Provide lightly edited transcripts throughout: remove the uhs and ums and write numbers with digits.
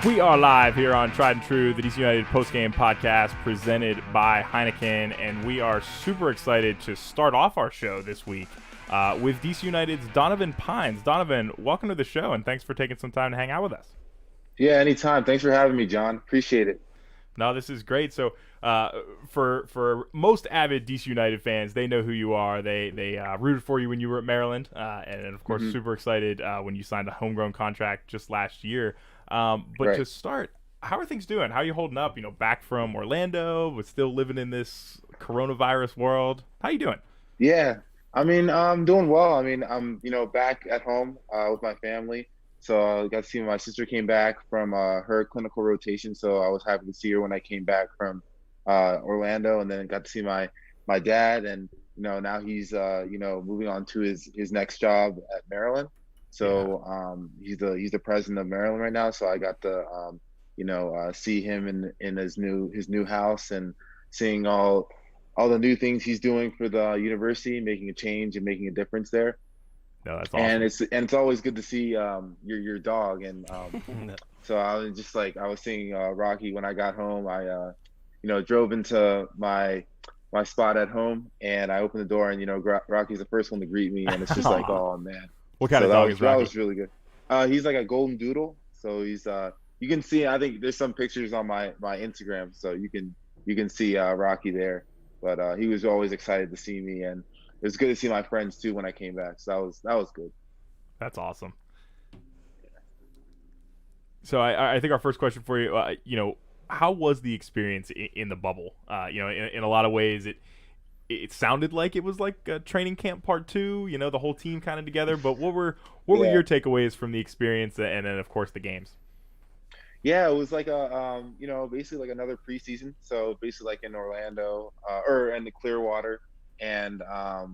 We are live here on Tried and True, the DC United postgame podcast presented by Heineken, and we are super excited to start off our show this week with DC United's Donovan Pines. Donovan, welcome to the show, and thanks for taking some time to hang out with us. Yeah, anytime. Thanks for having me, John. Appreciate it. No, this is great. So, for most avid DC United fans, they know who you are. They rooted for you when you were at Maryland, and of course, super excited when you signed a homegrown contract just last year. But Right. to start, how are things doing? How are you holding up? Back from Orlando, but still living in this coronavirus world. How you doing? Yeah. I'm doing well. I'm back at home with my family. So I got to see my sister came back from her clinical rotation. So I was happy to see her when I came back from Orlando, and then got to see my dad. And now he's moving on to his next job at Maryland. Yeah. So he's the president of Maryland right now. So I got to see him in his new house, and seeing all the new things he's doing for the university, making a change and making a difference there. No, that's And awesome. it's always good to see your dog. And so I was just like, I was seeing Rocky when I got home. I drove into my spot at home, and I opened the door, and Rocky's the first one to greet me, and it's just like, Aw. oh man. What kind So of that dog was is that Rocky? was really good. He's like a golden doodle. So he's you can see, I think there's some pictures on my Instagram, so you can see Rocky there. But he was always excited to see me, and it was good to see my friends too when I came back. So that was good. That's awesome. So I think our first question for you, how was the experience in the bubble? In a lot of ways, it sounded like it was like a training camp part two. The whole team kind of together. But what were Yeah. your takeaways from the experience, and then of course the games? Yeah, it was like a basically like another preseason. So basically like in Orlando or in the Clearwater, and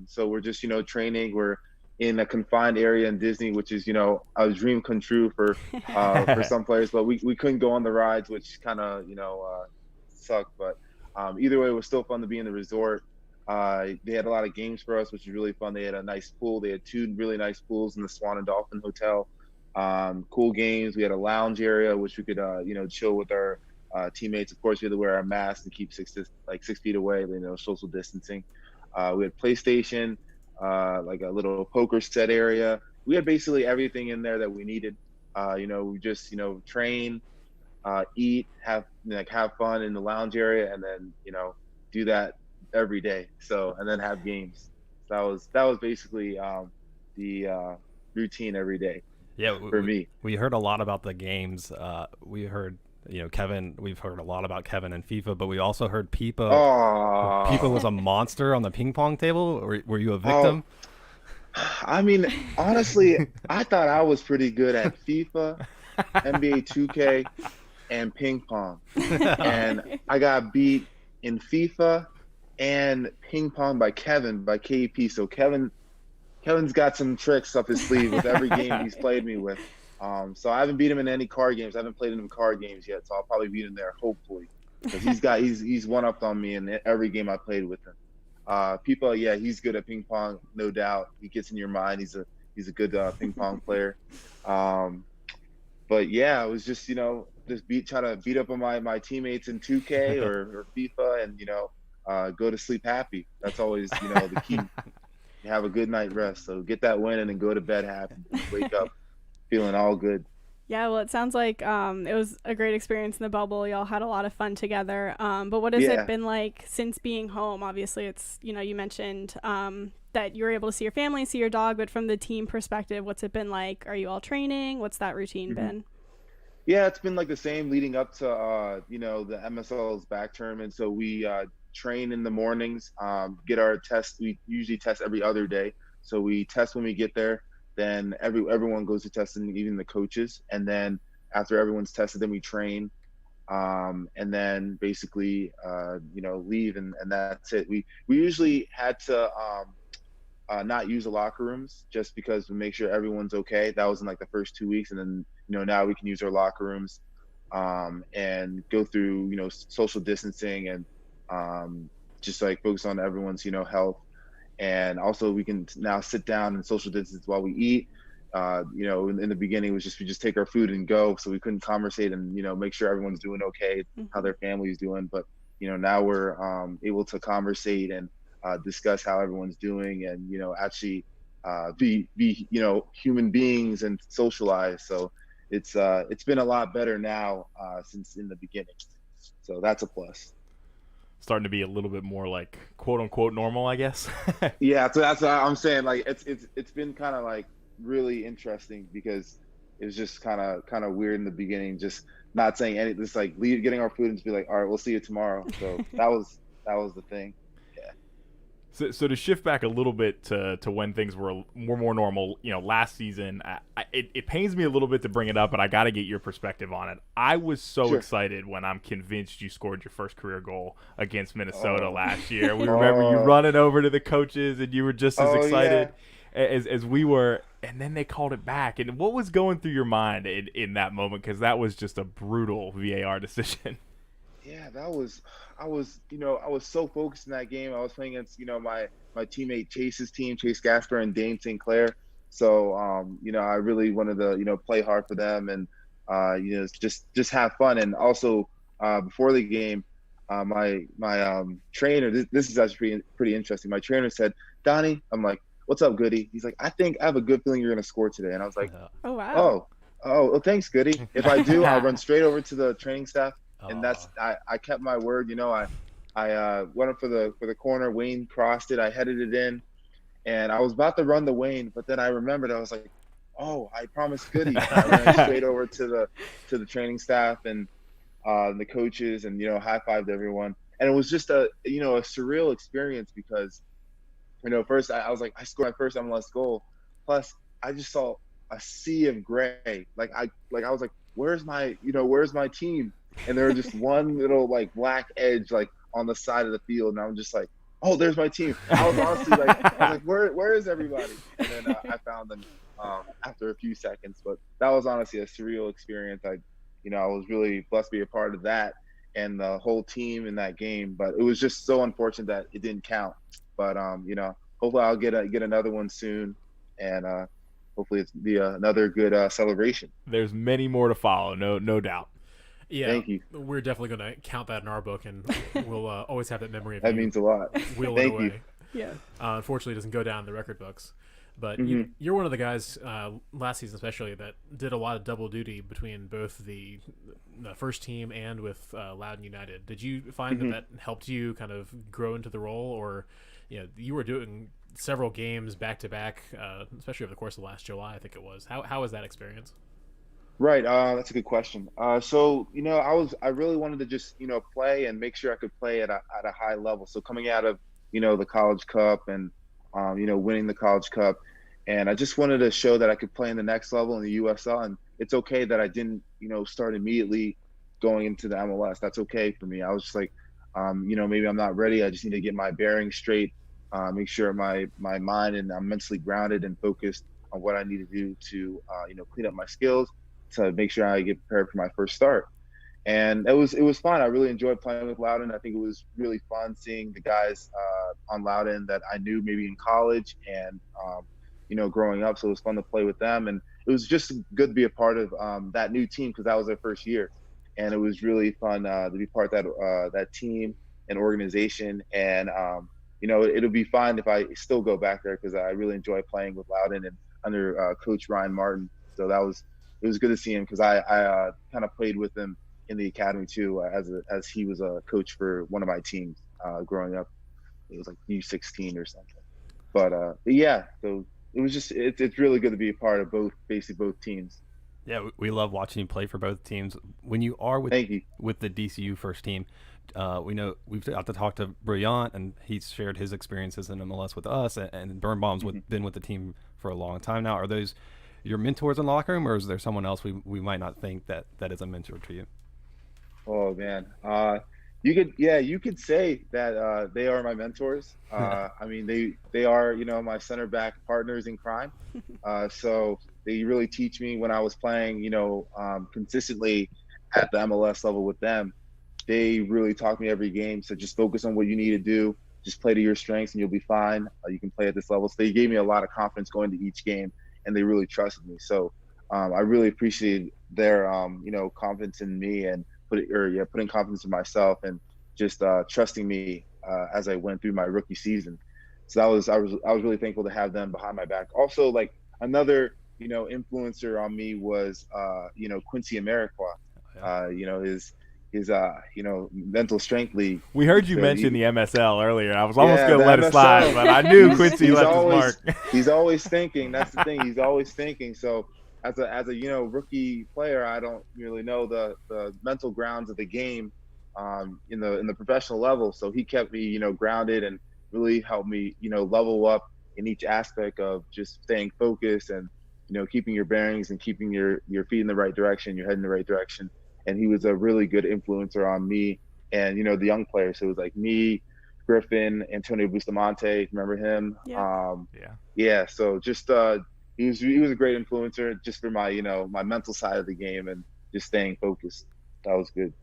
so we're just training. We're in a confined area in Disney, which is a dream come true for some players, but we couldn't go on the rides, which kind of sucked. But either way, it was still fun to be in the resort. They had a lot of games for us, which was really fun. They had a nice pool. They had two really nice pools in the Swan and Dolphin Hotel. Cool games. We had a lounge area which we could chill with our teammates. Of course, we had to wear our masks and keep 6 feet away. Social distancing. We had PlayStation, like a little poker set area. We had basically everything in there that we needed. We just train, eat, have fun in the lounge area, and then do that every day. So, and then have games. So that was basically the routine every day Yeah, for me. we heard a lot about the games. We heard, Kevin. We've heard a lot about Kevin and FIFA, but we also heard Pipa. Pipa Oh, was a monster on the ping pong table. Were you a oh, victim? honestly, I thought I was pretty good at FIFA, NBA 2K, and ping pong. And I got beat in FIFA and ping pong by Kevin, by KP. So Kevin's got some tricks up his sleeve with every game he's played me with. So I haven't beat him in any card games. I haven't played him in card games yet. So I'll probably beat him there, hopefully, because he's one up on me in every game I played with him. People, yeah, he's good at ping pong, no doubt. He gets in your mind. He's a good ping pong player. Um, but yeah, I was just just try to beat up on my teammates in 2K or FIFA, and go to sleep happy. That's always the key. Have a good night rest. So get that win and then go to bed happy. Wake up feeling all good. Yeah, well, it sounds like it was a great experience in the bubble. Y'all had a lot of fun together. But what has it Yeah. been like since being home? Obviously, it's, you mentioned that you were able to see your family, see your dog, but from the team perspective, what's it been like? Are you all training? What's that routine Mhm. been? Yeah, it's been like the same leading up to the MSL's back tournament. So we train in the mornings, get our tests. We usually test every other day. So we test when we get there. Then everyone goes to testing, even the coaches. And then after everyone's tested, then we train. And then basically leave, and that's it. We usually had to not use the locker rooms just because we make sure everyone's okay. That was in like the first 2 weeks, and then now we can use our locker rooms and go through social distancing, and just like focus on everyone's health. And also we can now sit down and social distance while we eat, You know, in the beginning it was just we just take our food and go, so we couldn't conversate and, you know, make sure everyone's doing okay, how their family's doing. But, you know, now we're able to conversate and discuss how everyone's doing, and, you know, actually be you know, human beings and socialize. So it's been a lot better now since in the beginning. So that's a plus. Starting to be a little bit more like quote unquote normal, I guess. Yeah, so that's what I'm saying. Like it's been kind of like really interesting, because it was just kind of weird in the beginning, just not saying anything, just like getting our food and just be like, all right, we'll see you tomorrow. So that was the thing. So to shift back a little bit to when things were more normal, you know, last season, it pains me a little bit to bring it up, but I got to get your perspective on it. I was so excited when I'm convinced you scored your first career goal against Minnesota last year. We remember you running over to the coaches, and you were just as excited as we were, and then they called it back. And what was going through your mind in that moment? Because that was just a brutal VAR decision. Yeah, I was so focused in that game. I was playing against, you know, my teammate Chase's team, Chase Gasper and Dane St. Clair. So, you know, I really wanted to, you know, play hard for them and, you know, just have fun. And also, before the game, my trainer, this is actually pretty interesting. My trainer said, "Donnie," I'm like, "What's up, Goody?" He's like, "I think I have a good feeling you're going to score today." And I was like, "Oh, wow. Oh, well, thanks, Goody. If I do, I'll run straight over to the training staff. And that's I kept my word. You know, I went up for the corner. Wayne crossed it. I headed it in, and I was about to run the Wayne, but then I remembered. I was like, "Oh, I promised Goody." I ran straight over to the training staff and the coaches, and, you know, high-fived everyone. And it was just a surreal experience, because, you know, first I was like, I scored my first MLS goal. Plus, I just saw a sea of gray. Like I was like, where's my team? And there was just one little like black edge like on the side of the field, and I'm just like, oh, there's my team. I was honestly like, where is everybody? And then I found them after a few seconds. But that was honestly a surreal experience. I was really blessed to be a part of that and the whole team in that game. But it was just so unfortunate that it didn't count. But you know, hopefully I'll get another one soon, and hopefully it's be another good celebration. There's many more to follow, no doubt. Yeah, thank you. We're definitely going to count that in our book, and we'll always have that memory of that you. Means a lot. Wheel Thank it away. you. Yeah. Unfortunately, it doesn't go down in the record books. But Mm-hmm. you're one of the guys, last season especially, that did a lot of double duty between both the first team and with Loudoun United. Did you find that helped you kind of grow into the role, or you were doing several games back to back, especially over the course of last July, I think it was. How was that experience? Right. That's a good question. So, I really wanted to just, play and make sure I could play at a high level. So coming out of, the College Cup and, winning the College Cup, and I just wanted to show that I could play in the next level in the USL. And it's okay that I didn't, start immediately going into the MLS. That's okay for me. I was just like, maybe I'm not ready. I just need to get my bearings straight, make sure my mind and I'm mentally grounded and focused on what I need to do to, clean up my skills, to make sure I get prepared for my first start. And it was fun. I really enjoyed playing with Loudoun. I think it was really fun seeing the guys on Loudoun that I knew maybe in college and, growing up. So it was fun to play with them. And it was just good to be a part of that new team, because that was their first year. And it was really fun to be part of that team and organization. And, it'll be fine if I still go back there, because I really enjoy playing with Loudoun and under Coach Ryan Martin. So it was good to see him, because I kind of played with him in the academy too, as he was a coach for one of my teams growing up. It was like U16 or something. But yeah, so it was just it's really good to be a part of both teams. Yeah, we love watching you play for both teams. When you are with the DCU first team, we know we've got to talk to Brillant, and he's shared his experiences in MLS with us, and Birnbaum's been with the team for a long time now. Are those your mentors in the locker room, or is there someone else we might not think that is a mentor to you? Oh man, you could say that they are my mentors. I mean, they are my center back partners in crime. So they really teach me when I was playing consistently at the MLS level with them. They really taught me every game. So just focus on what you need to do. Just play to your strengths and you'll be fine. You can play at this level. So they gave me a lot of confidence going to each game. and they really trusted me. So I really appreciated their confidence in me and putting confidence in myself and just trusting me as I went through my rookie season. So I was really thankful to have them behind my back. Also, like another influencer on me was Quincy Amarikwa. His mental strength league. We heard you mention the MSL earlier. I was almost going to let it slide, but I knew Quincy left his mark. He's always thinking. That's the thing. He's always thinking. So as a rookie player, I don't really know the mental grounds of the game in the professional level. So he kept me grounded and really helped me level up in each aspect of just staying focused and keeping your bearings and keeping your feet in the right direction, your head in the right direction. And he was a really good influencer on me and the young players. So it was like me, Griffin, Antonio Bustamante, remember him? Yeah. So just he was a great influencer just for my my mental side of the game and just staying focused. That was good.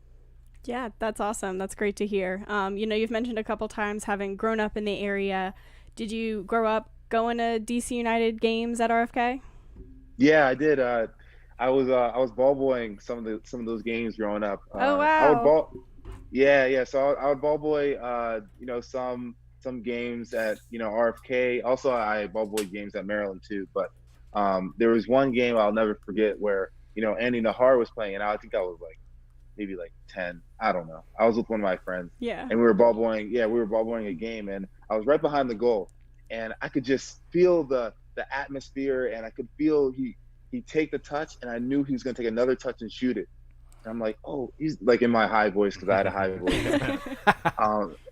Yeah, that's awesome. That's great to hear. You've mentioned a couple times having grown up in the area. Did you grow up going to DC United games at RFK? Yeah, I did. I was ball boying some of those games growing up. Oh wow! I would yeah. So I would ball boy, some games at RFK. Also, I ball boy games at Maryland too. But there was one game I'll never forget where Andy Nahar was playing, and I think I was maybe 10. I don't know. I was with one of my friends. Yeah. And we were ball boying. Yeah, we were ball boying a game, and I was right behind the goal, and I could just feel the atmosphere, and I could feel he'd take the touch, and I knew he was going to take another touch and shoot it. And I'm like, oh, he's in my high voice because I had a high voice.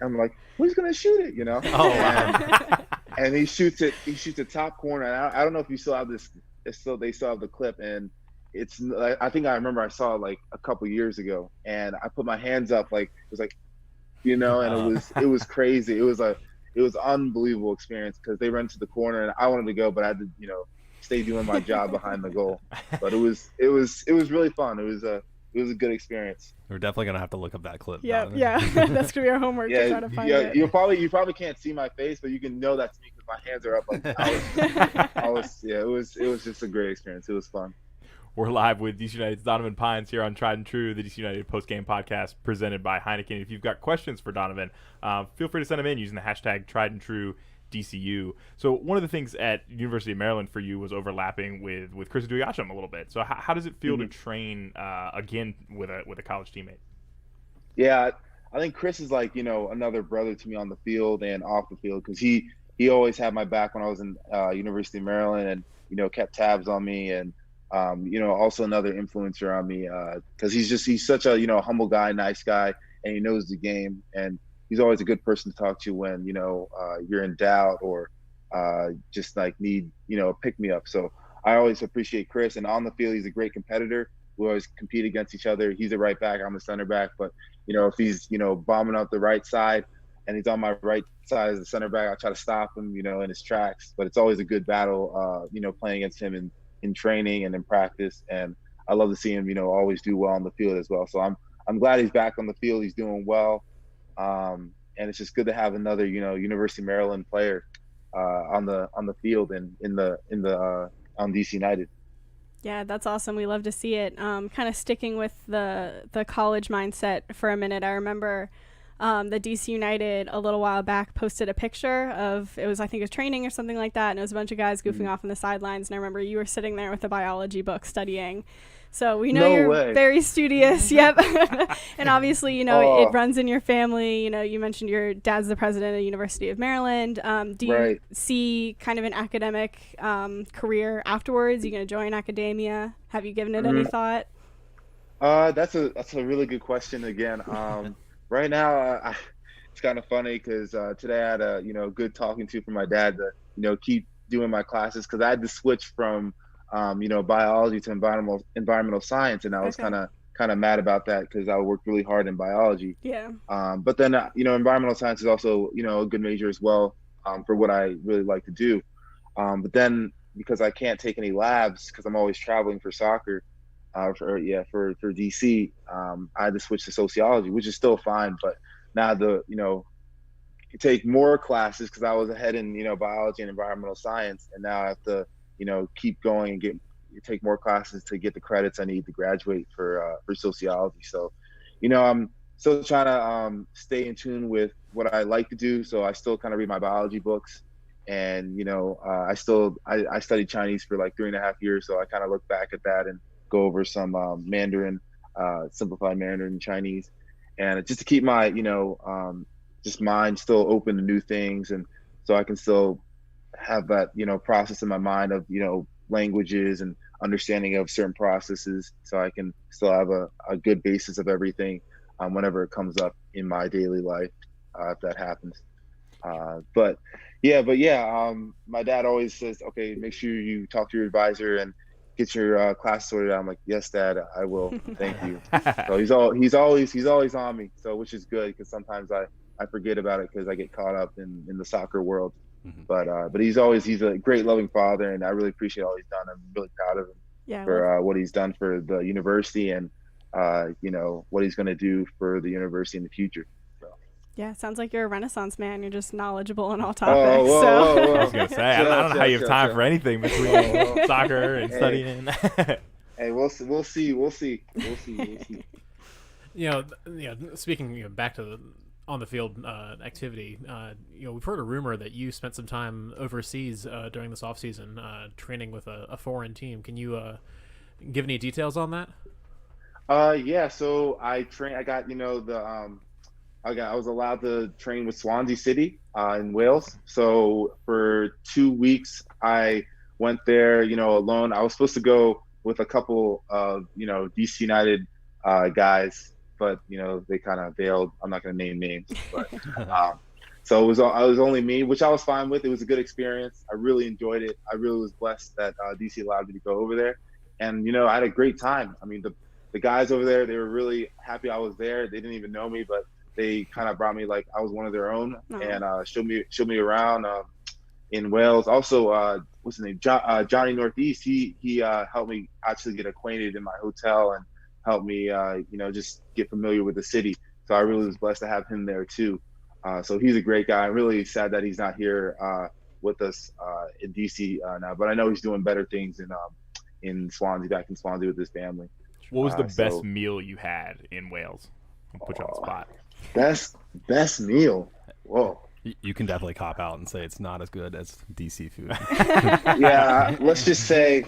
I'm like, who's going to shoot it? Oh, wow. And he shoots it. He shoots the top corner. And I don't know if you still have this. They still have the clip, and it's. I think I remember I saw it a couple years ago, and I put my hands up it was and it was crazy. It was an unbelievable experience because they ran to the corner, and I wanted to go, but I had to stay doing my job behind the goal. But it was really fun. It was a good experience. We're definitely gonna have to look up that clip. Yeah. That's gonna be our homework to try to find it. You probably can't see my face, but you can know that's me because my hands are up. It was just a great experience. It was fun. We're live with DC United's Donovan Pines here on Tried and True, the DC United post-game podcast presented by Heineken. If you've got questions for Donovan, feel free to send them in using the hashtag Tried and True DCU. So one of the things at University of Maryland for you was overlapping with Chris Duyasham a little bit. So how does it feel to train again with a college teammate? Yeah, I think Chris is another brother to me on the field and off the field because he always had my back when I was in University of Maryland and kept tabs on me and also another influencer on me because he's such a humble guy, nice guy, and he knows the game and he's always a good person to talk to when you're in doubt or just need a pick me up. So I always appreciate Chris, and on the field he's a great competitor. We always compete against each other. He's a right back, I'm a center back, but if he's bombing up the right side and he's on my right side as the center back, I try to stop him in his tracks. But it's always a good battle playing against him in training and in practice, and I love to see him always do well on the field as well. So I'm glad he's back on the field. He's doing well. And it's just good to have another, University of Maryland player on the field and on DC United. Yeah, that's awesome. We love to see it. Kind of sticking with the college mindset for a minute. I remember the DC United a little while back posted a picture of I think it was training or something like that, and it was a bunch of guys goofing off on the sidelines. And I remember you were sitting there with a biology book studying. So we know you're very studious. Yep. And obviously, it runs in your family. You mentioned your dad's the president of the University of Maryland. Do you see kind of an academic career afterwards? Are you going to join academia? Have you given it any thought? That's a really good question again. Right now, it's kind of funny because today I had a good talking to from my dad to keep doing my classes because I had to switch from biology to environmental science, and I was kind of mad about that because I worked really hard in biology. Yeah. But then environmental science is also a good major as well for what I really like to do. But then because I can't take any labs because I'm always traveling for soccer, for DC, I had to switch to sociology, which is still fine. But now take more classes because I was ahead in biology and environmental science, and now I have to keep going and take more classes to get the credits I need to graduate for sociology. So, I'm still trying to stay in tune with what I like to do. So I still kind of read my biology books, and I studied Chinese for like 3.5 years. So I kind of look back at that and go over some Mandarin, simplified Mandarin Chinese, and just to keep my just mind still open to new things, and so I can still have that process in my mind of languages and understanding of certain processes, so I can still have a good basis of everything whenever it comes up in my daily life, if that happens. But my dad always says, okay, make sure you talk to your advisor and get your class sorted out. I'm like, yes, Dad, I will. Thank you. So he's always on me. So, which is good, because sometimes I forget about it because I get caught up in the soccer world. Mm-hmm. But he's a great, loving father, and I really appreciate all he's done. I'm really proud of him for what he's done for the university, and what he's going to do for the university in the future. Yeah, sounds like you're a Renaissance man. You're just knowledgeable on all topics. I was going to say, I don't know how you have time for anything between soccer and studying. Hey, we'll see. Speaking back to the on the field activity, we've heard a rumor that you spent some time overseas during this off season training with a foreign team. Can you give any details on that? Yeah. So I got I was allowed to train with Swansea City in Wales. So for 2 weeks, I went there, alone. I was supposed to go with a couple of, DC United guys, but, they kind of bailed. I'm not going to name names, but so I was only me, which I was fine with. It was a good experience. I really enjoyed it. I really was blessed that DC allowed me to go over there. And, I had a great time. I mean, the guys over there, they were really happy I was there. They didn't even know me, but they kind of brought me like I was one of their own, and showed me around in Wales. Also, what's his name? Johnny Northeast. He helped me actually get acquainted in my hotel and helped me, just get familiar with the city. So I really was blessed to have him there too. So he's a great guy. I'm really sad that he's not here with us in DC now, but I know he's doing better things in Swansea, back in Swansea with his family. What was the best meal you had in Wales? I'll put you on the spot. Best meal. Whoa. You can definitely cop out and say it's not as good as DC food. Yeah, let's just say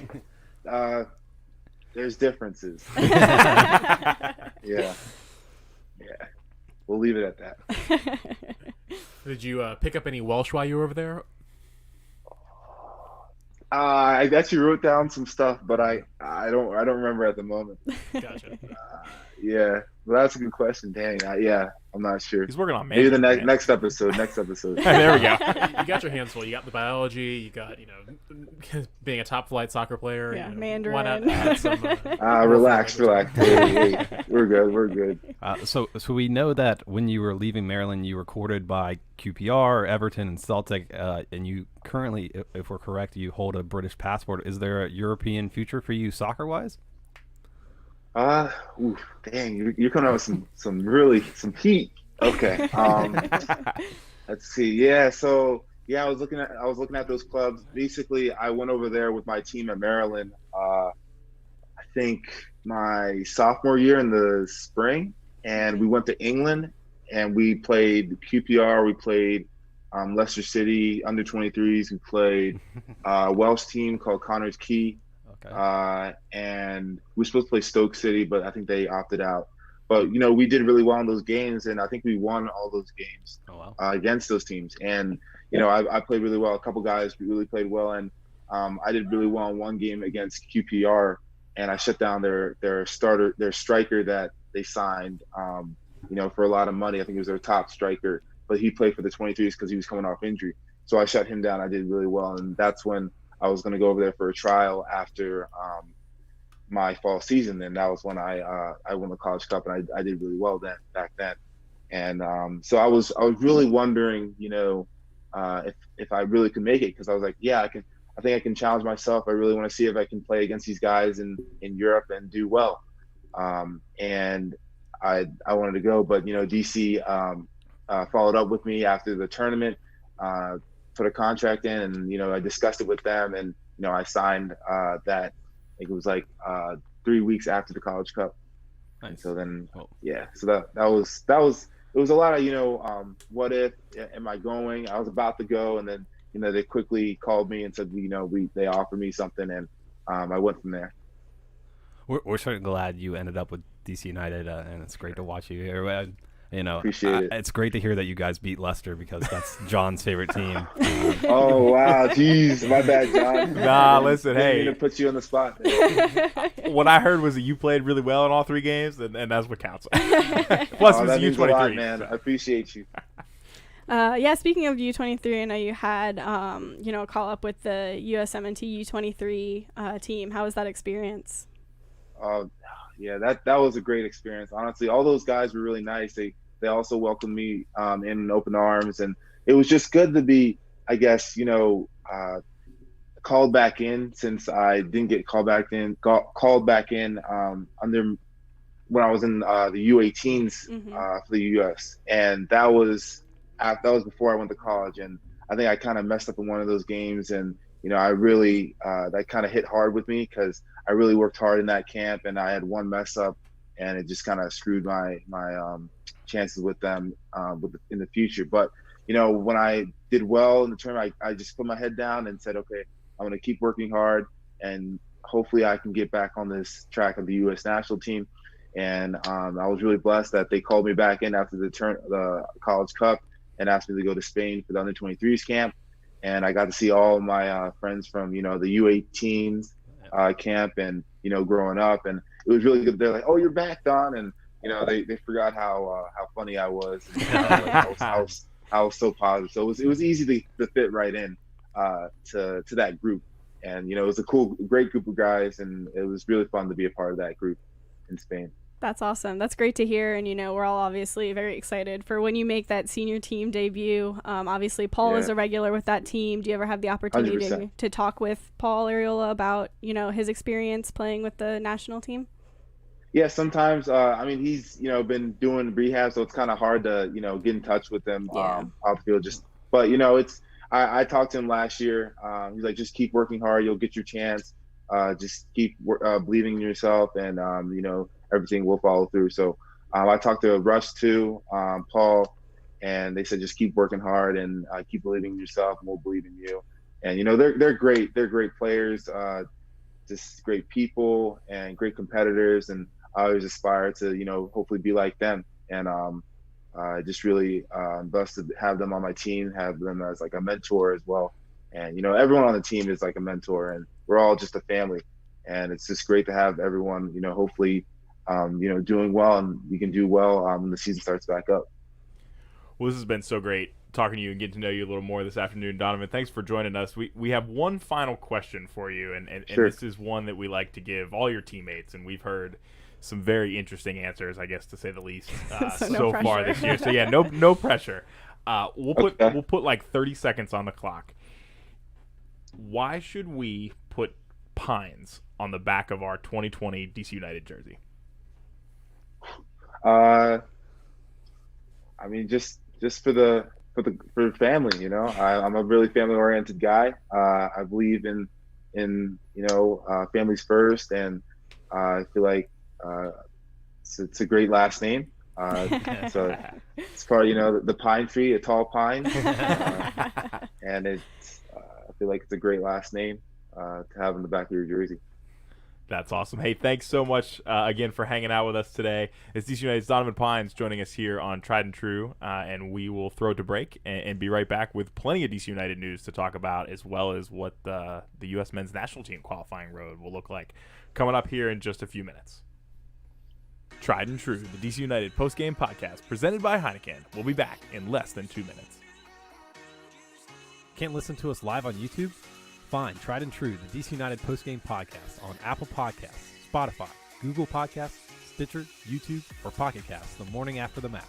there's differences. Yeah. We'll leave it at that. Did you pick up any Welsh while you were over there? I actually wrote down some stuff, but I don't remember at the moment. Gotcha. Yeah, well, that's a good question. Dang, I'm not sure. He's working on maybe the next episode. There we go. You got your hands full. You got the biology. You got being a top flight soccer player. Yeah, Mandarin. Why not add some? Relax. Hey, we're good. So we know that when you were leaving Maryland, you were courted by QPR, Everton, and Celtic, and you currently, if we're correct, you hold a British passport. Is there a European future for you soccer-wise? Dang, you're coming out with some heat. Okay. Let's see. Yeah. So I was looking at those clubs. Basically, I went over there with my team at Maryland. I think my sophomore year in the spring, and we went to England and we played QPR. We played Leicester City under 23s. We played a Welsh team called Connors Quay. Okay. And we were supposed to play Stoke City, but I think they opted out. But, we did really well in those games, and I think we won all those games against those teams. And, I played really well. A couple guys really played well, and I did really well in one game against QPR, and I shut down their striker that they signed, for a lot of money. I think he was their top striker, but he played for the 23s because he was coming off injury. So I shut him down. I did really well, and that's when I was going to go over there for a trial after my fall season, and that was when I won the College Cup, and I did really well back then. And so I was really wondering, if I really could make it, because I was like, I think I can challenge myself. I really want to see if I can play against these guys in Europe and do well. And I wanted to go, but DC followed up with me after the tournament. Put a contract in, and I discussed it with them, and I signed that. I think it was like 3 weeks after the College Cup. Nice. And so then, so it was a lot of, what if, am I going? I was about to go, and then, they quickly called me and said, they offered me something, and I went from there. We're certainly glad you ended up with DC United, and it's great to watch you here. Appreciate it. It's great to hear that you guys beat Leicester, because that's John's favorite team. Oh wow, jeez, my bad, John. Nah, listen, Didn't hey, mean to put you on the spot. What I heard was that you played really well in all 3 games, and that's what counts. Plus, it was that means a U23, lot, man. so. I appreciate you. Speaking of U23, I know you had, a call up with the USMNT U23 team. How was that experience? Yeah, that was a great experience. Honestly, all those guys were really nice. They also welcomed me in open arms, and it was just good to be, I guess, called back in, since I didn't get called back in under when I was in the U18s for the US, and that was before I went to college, and I think I kind of messed up in one of those games, and I really that kind of hit hard with me, because I really worked hard in that camp, and I had one mess up, and it just kind of screwed my chances with them in the future. But when I did well in the tournament, I just put my head down and said, okay, I'm going to keep working hard, and hopefully I can get back on this track of the U.S. national team. And I was really blessed that they called me back in after the College Cup and asked me to go to Spain for the under-23s camp. And I got to see all my friends from, the U18s camp, and, growing up. And it was really good. They're like, oh, you're back, Don. And, they forgot how funny I was. And, I was so positive. So it was easy to fit right in to that group. And, it was a great group of guys. And it was really fun to be a part of that group in Spain. That's awesome. That's great to hear. And, we're all obviously very excited for when you make that senior team debut. Obviously, Paul is a regular with that team. Do you ever have the opportunity to talk with Paul Arriola about, his experience playing with the national team? Yeah, sometimes. He's, been doing rehab, so it's kind of hard to, get in touch with him off the field. But, I talked to him last year. He's like, just keep working hard. You'll get your chance. Just keep believing in yourself, and, everything will follow through. So I talked to Russ too, Paul, and they said just keep working hard and keep believing in yourself, and we'll believe in you. And they're great. They're great players, just great people and great competitors. And I always aspire to hopefully be like them. And just really blessed to have them on my team, have them as like a mentor as well. And everyone on the team is like a mentor, and we're all just a family. And it's just great to have everyone, hopefully, doing well, and we can do well when the season starts back up. Well, this has been so great talking to you and getting to know you a little more this afternoon, Donovan. Thanks for joining us. We have one final question for you, and Sure. This is one that we like to give all your teammates, and we've heard some very interesting answers, I guess, to say the least, so far this year. So yeah, no pressure. We'll put like 30 seconds on the clock. Why should we put Pines on the back of our 2020 DC United jersey? Just for the family, I'm a really family oriented guy. I believe in families first, and I feel like it's a great last name. So it's part of, the pine tree, a tall pine, and I feel like it's a great last name to have on the back of your jersey. That's awesome. Hey, thanks so much again for hanging out with us today. It's DC United's Donovan Pines joining us here on Tried and True, and we will throw it to break and be right back with plenty of DC United news to talk about, as well as what the U.S. men's national team qualifying road will look like coming up here in just a few minutes. Tried and True, the DC United postgame podcast presented by Heineken. We'll be back in less than 2 minutes. Can't listen to us live on YouTube? Find Tried and True, the DC United postgame podcast on Apple Podcasts, Spotify, Google Podcasts, Stitcher, YouTube, or Pocket Casts the morning after the match.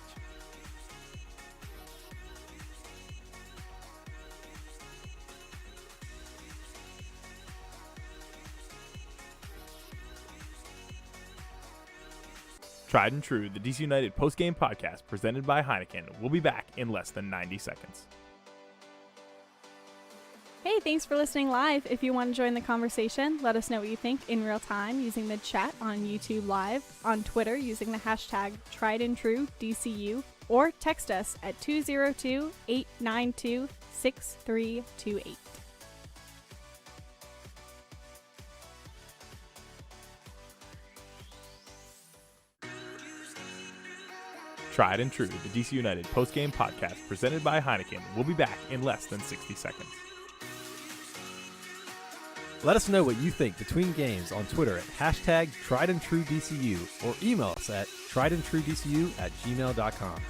Tried and True, the DC United postgame podcast presented by Heineken. We'll be back in less than 90 seconds. Hey, thanks for listening live. If you want to join the conversation, let us know what you think in real time using the chat on YouTube Live, on Twitter using the hashtag TriedAndTrueDCU, or text us at 202-892-6328. Tried and True, the DC United post-game podcast presented by Heineken, will be back in less than 60 seconds. Let us know what you think between games on Twitter at hashtag TriedAndTrueDCU or email us at triedandtruedcu@gmail.com.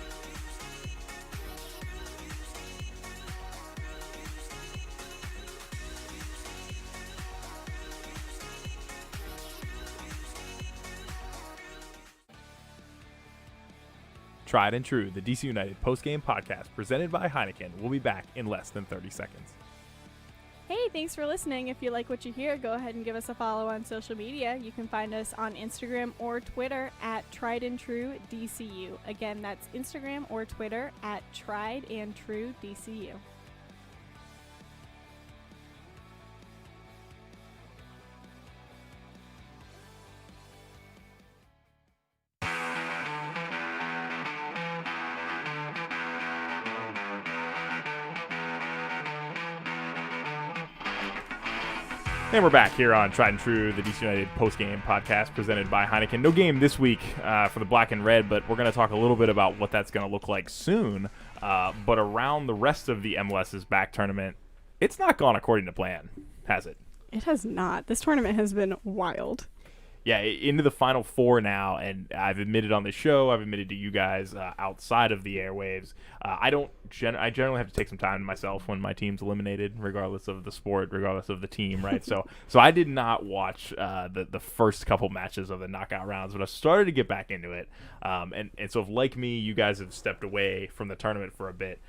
Tried and True, the DC United post-game podcast presented by Heineken, will be back in less than 30 seconds. Hey, thanks for listening. If you like what you hear, go ahead and give us a follow on social media. You can find us on Instagram or Twitter at TriedAndTrueDCU. Again, that's Instagram or Twitter at TriedAndTrueDCU. And we're back here on Tried and True, the DC United post-game podcast presented by Heineken. No game this week for the Black and Red, but we're going to talk a little bit about what that's going to look like soon. But around the rest of the MLS's back tournament, it's not gone according to plan, has it? It has not. This tournament has been wild. Yeah, into the Final Four now, and I've admitted on the show, I've admitted to you guys outside of the airwaves, I generally have to take some time to myself when my team's eliminated, regardless of the sport, regardless of the team, right? So I did not watch the first couple matches of the knockout rounds, but I started to get back into it. And so if, like me, you guys have stepped away from the tournament for a bit,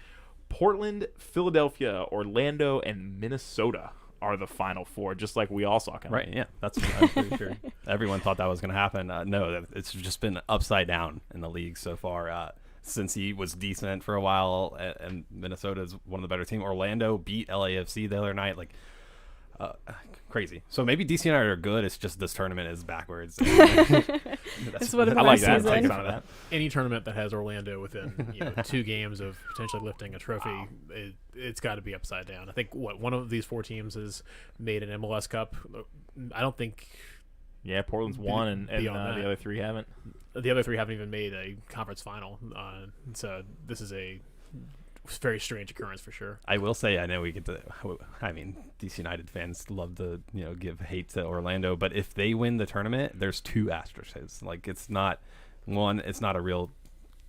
Portland, Philadelphia, Orlando, and Minnesota are the Final Four, just like we all saw coming. Right, yeah. I'm pretty sure everyone thought that was going to happen. No, it's just been upside down in the league so far. Since he was decent for a while, and Minnesota is one of the better teams. Orlando beat LAFC the other night. Crazy. So maybe DC United are good. It's just this tournament is backwards. That's what I like that. Season. Take some of that. Any tournament that has Orlando within 2 games of potentially lifting a trophy, it's got to be upside down. I think one of these 4 teams has made an MLS Cup. I don't think. Yeah, Portland's won, and the other 3 haven't. The other 3 haven't even made a conference final. So this is a very strange occurrence for sure. I will say, I know we get to. I mean, DC United fans love to give hate to Orlando, but if they win the tournament, there's 2 asterisks. It's not one, it's not a real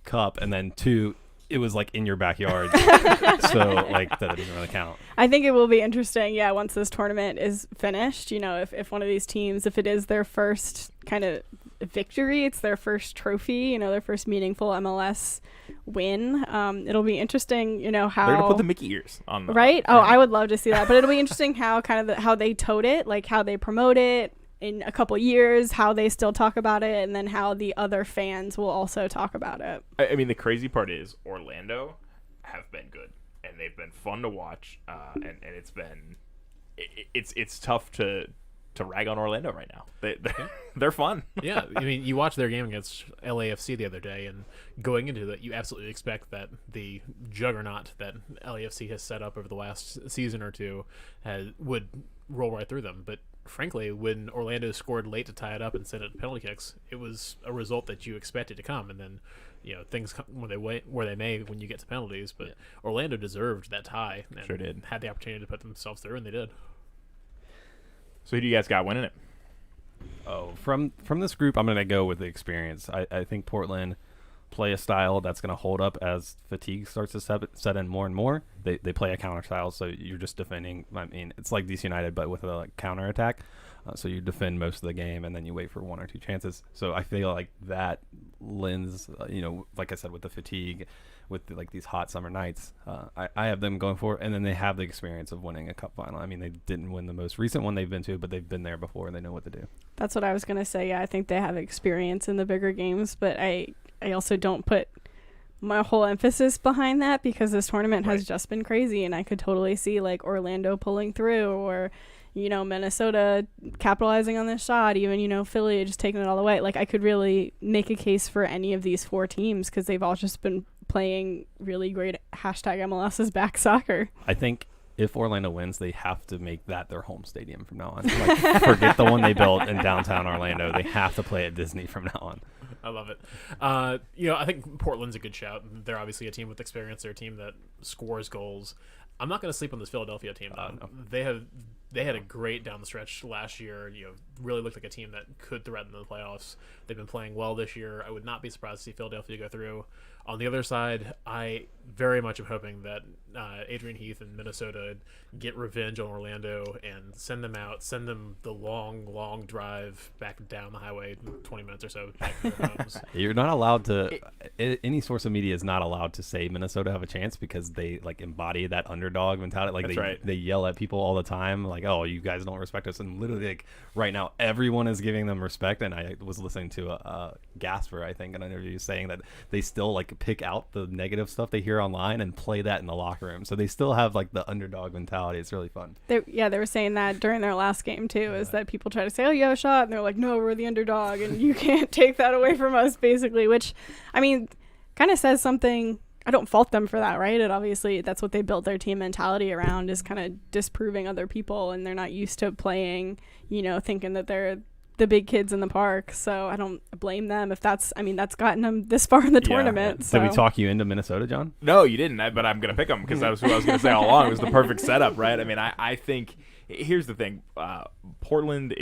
cup, and then 2, it was in your backyard, so that doesn't really count. I think it will be interesting, yeah, once this tournament is finished. If one of these teams, if it is their first kind of victory, it's their first trophy, their first meaningful MLS win. It'll be interesting, how they're gonna put the Mickey ears on, right? Oh, I would love to see that, but it'll be interesting how how they tote it, how they promote it in a couple years, how they still talk about it, and then how the other fans will also talk about it. I mean, the crazy part is Orlando have been good, and they've been fun to watch, and it's been it's tough to rag on Orlando right now. They're fun. Yeah, I mean, you watch their game against LAFC the other day, and going into that, you absolutely expect that the juggernaut that LAFC has set up over the last season or two would roll right through them. But frankly, when Orlando scored late to tie it up and sent it to penalty kicks, it was a result that you expected to come, and then things come where they may when you get to penalties. But Orlando deserved that tie, and sure did. Had the opportunity to put themselves through, and they did. So who do you guys got winning it? Oh, from this group, I'm going to go with the experience. I think Portland play a style that's going to hold up as fatigue starts to set in more and more. They play a counter style, so you're just defending. I mean, it's like DC United, but with a counter attack. So you defend most of the game, and then you wait for 1 or 2 chances. So I feel like that lends, like I said, with the fatigue, with these hot summer nights, I have them going for it, and then they have the experience of winning a cup final. I mean, they didn't win the most recent one they've been to, but they've been there before, and they know what to do. That's what I was going to say. Yeah, I think they have experience in the bigger games, but I also don't put my whole emphasis behind that, because this tournament has just been crazy, and I could totally see like Orlando pulling through, or Minnesota capitalizing on this shot, even Philly just taking it all away. Like, I could really make a case for any of these 4 teams, because they've all just been playing really great #MLS is back soccer. I think if Orlando wins, they have to make that their home stadium from now on. Like, forget the one they built in downtown Orlando. They have to play at Disney from now on. I love it. I think Portland's a good shout. They're obviously a team with experience. They're a team that scores goals. I'm not going to sleep on this Philadelphia team, though. No. They had a great down the stretch last year. Really looked like a team that could threaten the playoffs. They've been playing well this year. I would not be surprised to see Philadelphia go through. On the other side, I very much am hoping that Adrian Heath and Minnesota get revenge on Orlando and send them the long drive back down the highway, 20 minutes or so, back to their homes. You're not allowed to any source of media is not allowed to say Minnesota have a chance, because they like embody that underdog mentality. Like they yell at people all the time, like, oh, you guys don't respect us, and literally like right now everyone is giving them respect. And I was listening to Gasper, I think, in an interview saying that they still like pick out the negative stuff they hear online and play that in the locker room. So they still have like the underdog mentality. It's really fun. They were saying that during their last game too, is that people try to say, oh, you have a shot, and they're like, no, we're the underdog and you can't take that away from us, basically, which I mean kind of says something. I don't fault them for that, right? It obviously, that's what they built their team mentality around, is kind of disproving other people, and they're not used to playing, thinking that they're the big kids in the park. So I don't blame them if that's gotten them this far in the tournament. So. Did we talk you into Minnesota, John? No, you didn't, but I'm going to pick them because that was who I was going to say all along. It was the perfect setup, right? I mean, I think, here's the thing. Portland,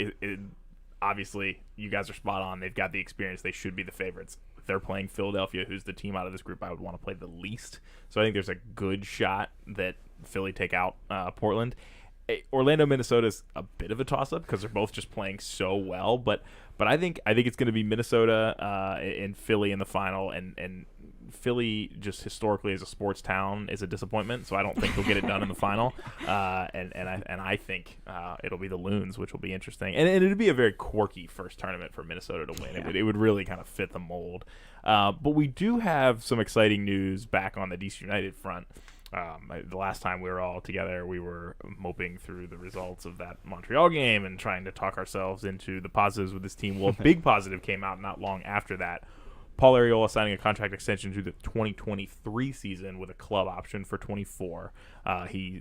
obviously, you guys are spot on. They've got the experience. They should be the favorites. If they're playing Philadelphia, who's the team out of this group I would want to play the least. So I think there's a good shot that Philly take out Portland. Orlando, Minnesota is a bit of a toss-up because they're both just playing so well, but I think it's going to be Minnesota and Philly in the final, and Philly just historically as a sports town is a disappointment, so I don't think they'll get it done in the final, and I think it'll be the Loons, which will be interesting, and it'd be a very quirky first tournament for Minnesota to win. It would really kind of fit the mold, but we do have some exciting news back on the DC United front. The last time we were all together, we were moping through the results of that Montreal game and trying to talk ourselves into the positives with this team. Well, a big positive came out not long after that. Paul Arriola signing a contract extension to the 2023 season with a club option for 24.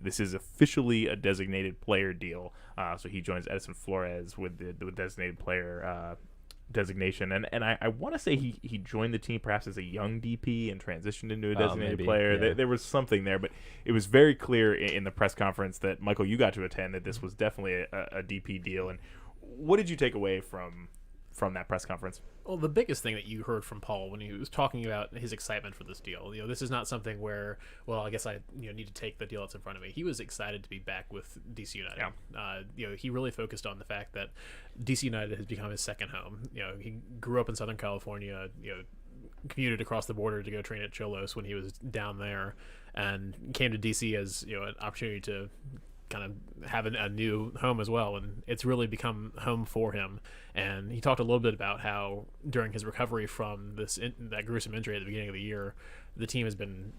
This is officially a designated player deal, so he joins Edison Flores with the designated player designation, and I want to say he joined the team perhaps as a young DP and transitioned into a designated player. Yeah. There was something there, but it was very clear in the press conference that, Michael, you got to attend, that this was definitely a DP deal. And what did you take away from that press conference? Well, the biggest thing that you heard from Paul when he was talking about his excitement for this deal, this is not something where, well, I guess I need to take the deal that's in front of me. He was excited to be back with DC United. Yeah. He really focused on the fact that DC United has become his second home. He grew up in Southern California, commuted across the border to go train at Cholos when he was down there, and came to DC as an opportunity to kind of have a new home as well, and it's really become home for him. And he talked a little bit about how during his recovery from that gruesome injury at the beginning of the year, the team has been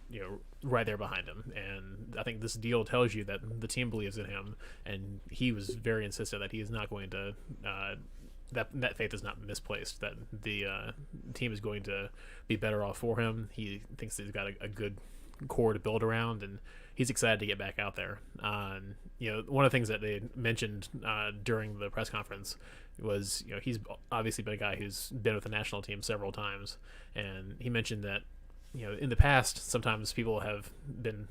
right there behind him, and I think this deal tells you that the team believes in him, and he was very insistent that he is not going to that faith is not misplaced, that the team is going to be better off for him. He thinks that he's got a good core to build around, and he's excited to get back out there. One of the things that they mentioned during the press conference was, he's obviously been a guy who's been with the national team several times, and he mentioned that, in the past, sometimes people have been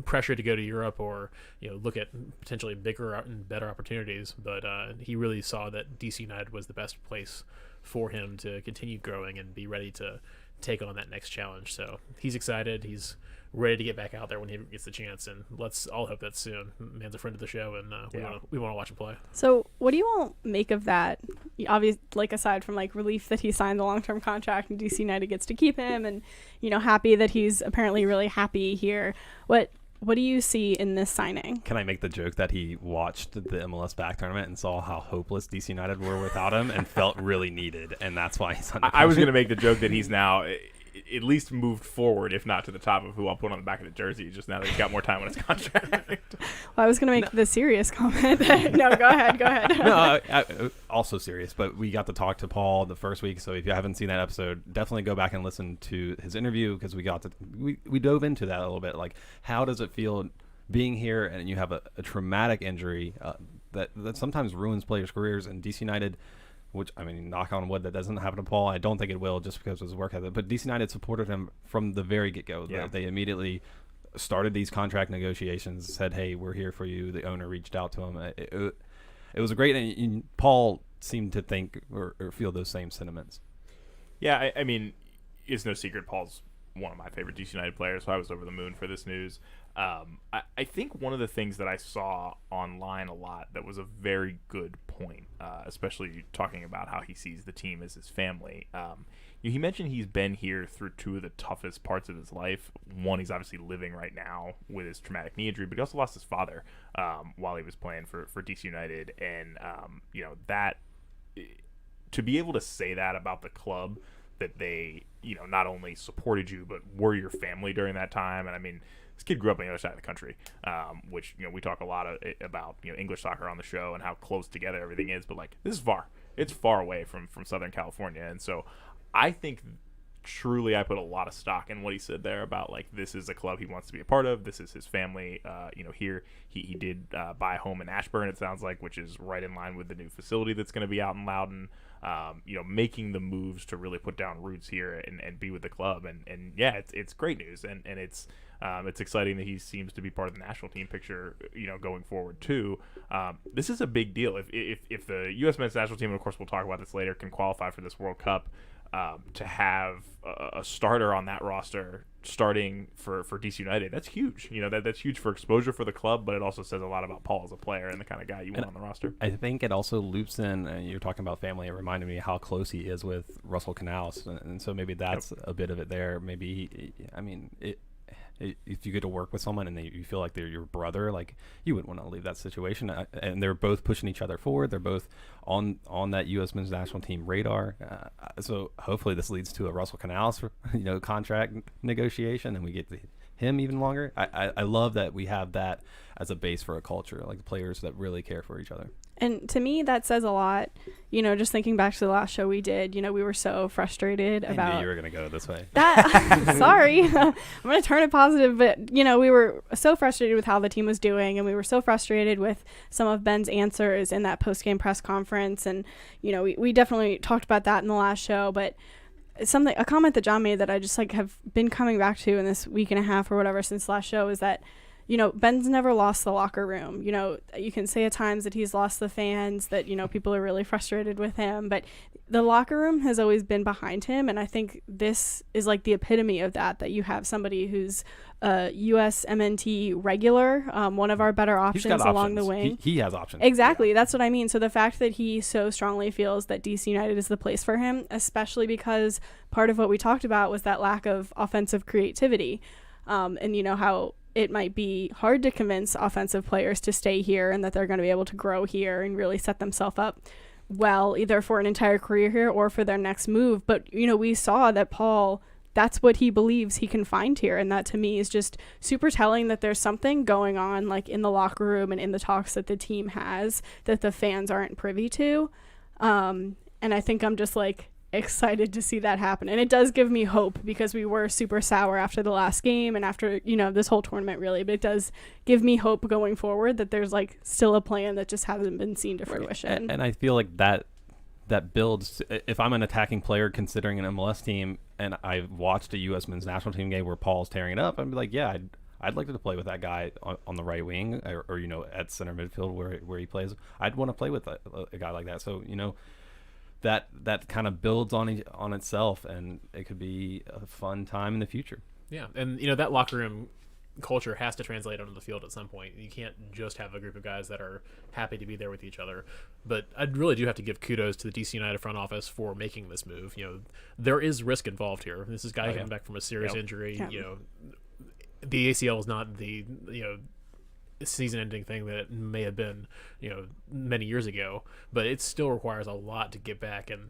pressured to go to Europe or look at potentially bigger and better opportunities, but he really saw that DC United was the best place for him to continue growing and be ready to take on that next challenge. So he's excited. He's ready to get back out there when he gets the chance, and let's all hope that's soon. Man's a friend of the show, and we want to watch him play. So what do you all make of that? Obviously, aside from relief that he signed the long-term contract and DC United gets to keep him, and happy that he's apparently really happy here, what do you see in this signing? Can I make the joke that he watched the MLS back tournament and saw how hopeless DC United were without him and felt really needed, and that's why he's on the I was going to make the joke that he's now, at least moved forward, if not to the top of who I'll put on the back of the jersey, just now that he's got more time on his contract. Well, I was going to make the serious comment. No, go ahead. No, also serious, but we got to talk to Paul the first week, so if you haven't seen that episode, definitely go back and listen to his interview, because we dove into that a little bit. Like, how does it feel being here and you have a traumatic injury that sometimes ruins players' careers? And DC United, which, I mean, knock on wood, that doesn't happen to Paul. I don't think it will, just because of his work ethic. But DC United supported him from the very get-go. Yeah. They immediately started these contract negotiations, said, hey, we're here for you. The owner reached out to him. It was great. And Paul seemed to think or feel those same sentiments. Yeah, I mean, it's no secret Paul's one of my favorite DC United players, so I was over the moon for this news. I think one of the things that I saw online a lot that was a very good point, especially talking about how he sees the team as his family. He mentioned he's been here through two of the toughest parts of his life. One, he's obviously living right now with his traumatic knee injury, but he also lost his father while he was playing for DC United. And, that to be able to say that about the club, that they, not only supported you, but were your family during that time. And I mean, this kid grew up on the other side of the country, which, we talk a lot about, English soccer on the show and how close together everything is. But, like, this is far. It's far away from Southern California. And so I think truly I put a lot of stock in what he said there about, like, this is a club he wants to be a part of. This is his family. Here he did buy a home in Ashburn, it sounds like, which is right in line with the new facility that's going to be out in Loudoun. Making the moves to really put down roots here and be with the club. And yeah, it's great news. And it's exciting that he seems to be part of the national team picture, going forward too. This is a big deal. If the U.S. men's national team, and of course we'll talk about this later, can qualify for this World Cup, to have a starter on that roster starting for DC United, that's huge. That's huge for exposure for the club, but it also says a lot about Paul as a player and the kind of guy you want on the roster. I think it also loops in, you're talking about family, it reminded me how close he is with Russell Canals, and so maybe that's a bit of it there. Maybe if you get to work with someone and you feel like they're your brother, like, you wouldn't want to leave that situation. And they're both pushing each other forward. They're both on that U.S. men's national team radar. So hopefully this leads to a Russell Canals, contract negotiation, and we get him even longer. I love that we have that as a base for a culture, like the players that really care for each other. And to me, that says a lot. Just thinking back to the last show we did, we were so frustrated about... I knew you were going to go this way. Sorry. I'm going to turn it positive. But, we were so frustrated with how the team was doing. And we were so frustrated with some of Ben's answers in that post-game press conference. And, we definitely talked about that in the last show. But a comment that John made that I just, have been coming back to in this week and a half or whatever since the last show is that, Ben's never lost the locker room. You can say at times that he's lost the fans, that, people are really frustrated with him, but the locker room has always been behind him. And I think this is like the epitome of that you have somebody who's a USMNT regular, one of our better options along the wing. He has options. Exactly. Yeah. That's what I mean. So the fact that he so strongly feels that DC United is the place for him, especially because part of what we talked about was that lack of offensive creativity. And how it might be hard to convince offensive players to stay here and that they're going to be able to grow here and really set themselves up well, either for an entire career here or for their next move. But, we saw that Paul, that's what he believes he can find here. And that to me is just super telling that there's something going on, like, in the locker room and in the talks that the team has that the fans aren't privy to. And I think I'm just excited to see that happen. And it does give me hope, because we were super sour after the last game and after, this whole tournament really, but it does give me hope going forward that there's still a plan that just hasn't been seen to fruition. And I feel like that builds, if I'm an attacking player considering an MLS team and I've watched a U.S. men's national team game where Paul's tearing it up, I'd be like, yeah, I'd like to play with that guy on the right wing or at center midfield where he plays. I'd want to play with a guy like that. So, that kind of builds on itself, and it could be a fun time in the future. Yeah, and that locker room culture has to translate onto the field at some point. You can't just have a group of guys that are happy to be there with each other. But I really do have to give kudos to the DC United front office for making this move. There is risk involved here. This is a guy coming back from a serious injury. The ACL is not the season-ending thing that it may have been, many years ago. But it still requires a lot to get back, and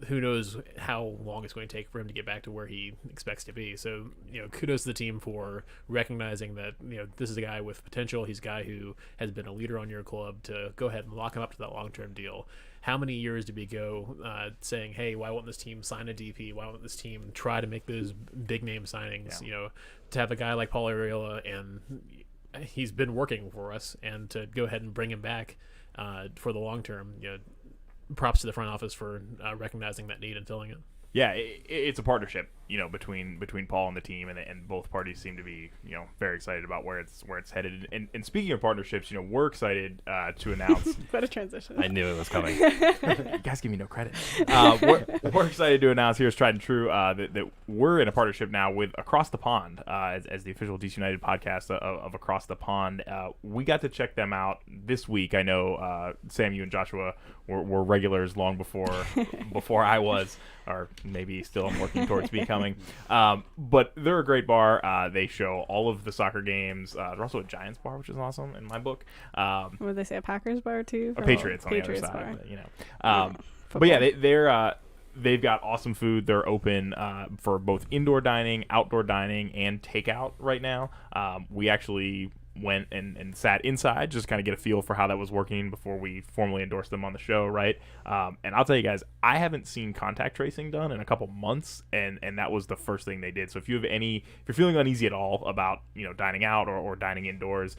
who knows how long it's going to take for him to get back to where he expects to be. So kudos to the team for recognizing that this is a guy with potential. He's a guy who has been a leader on your club, to go ahead and lock him up to that long-term deal. How many years did we go saying, hey, why won't this team sign a DP? Why won't this team try to make those big name signings? Yeah. To have a guy like Paul Arriola, and he's been working for us, and to go ahead and bring him back for the long term. Props to the front office for recognizing that need and filling it. Yeah, it's a partnership, between Paul and the team, and both parties seem to be, very excited about where it's headed. And speaking of partnerships, we're excited to announce. What a transition! I knew it was coming. You guys give me no credit. We're excited to announce here as Tried and True that we're in a partnership now with Across the Pond as the official DC United podcast of Across the Pond. We got to check them out this week. I know Sam, you and Joshua were regulars long before I was. Or maybe still I'm working towards becoming. But they're a great bar. They show all of the soccer games. They're also a Giants bar, which is awesome in my book. Would they say a Packers bar too? A Patriots on Patriots the other side. bar. But yeah, they've got awesome food. They're open for both indoor dining, outdoor dining, and takeout right now. We actually went and sat inside, just kind of get a feel for how that was working before we formally endorsed them on the show, right? And I'll tell you guys, I haven't seen contact tracing done in a couple months, and that was the first thing they did. So if you're feeling uneasy at all about dining out or dining indoors,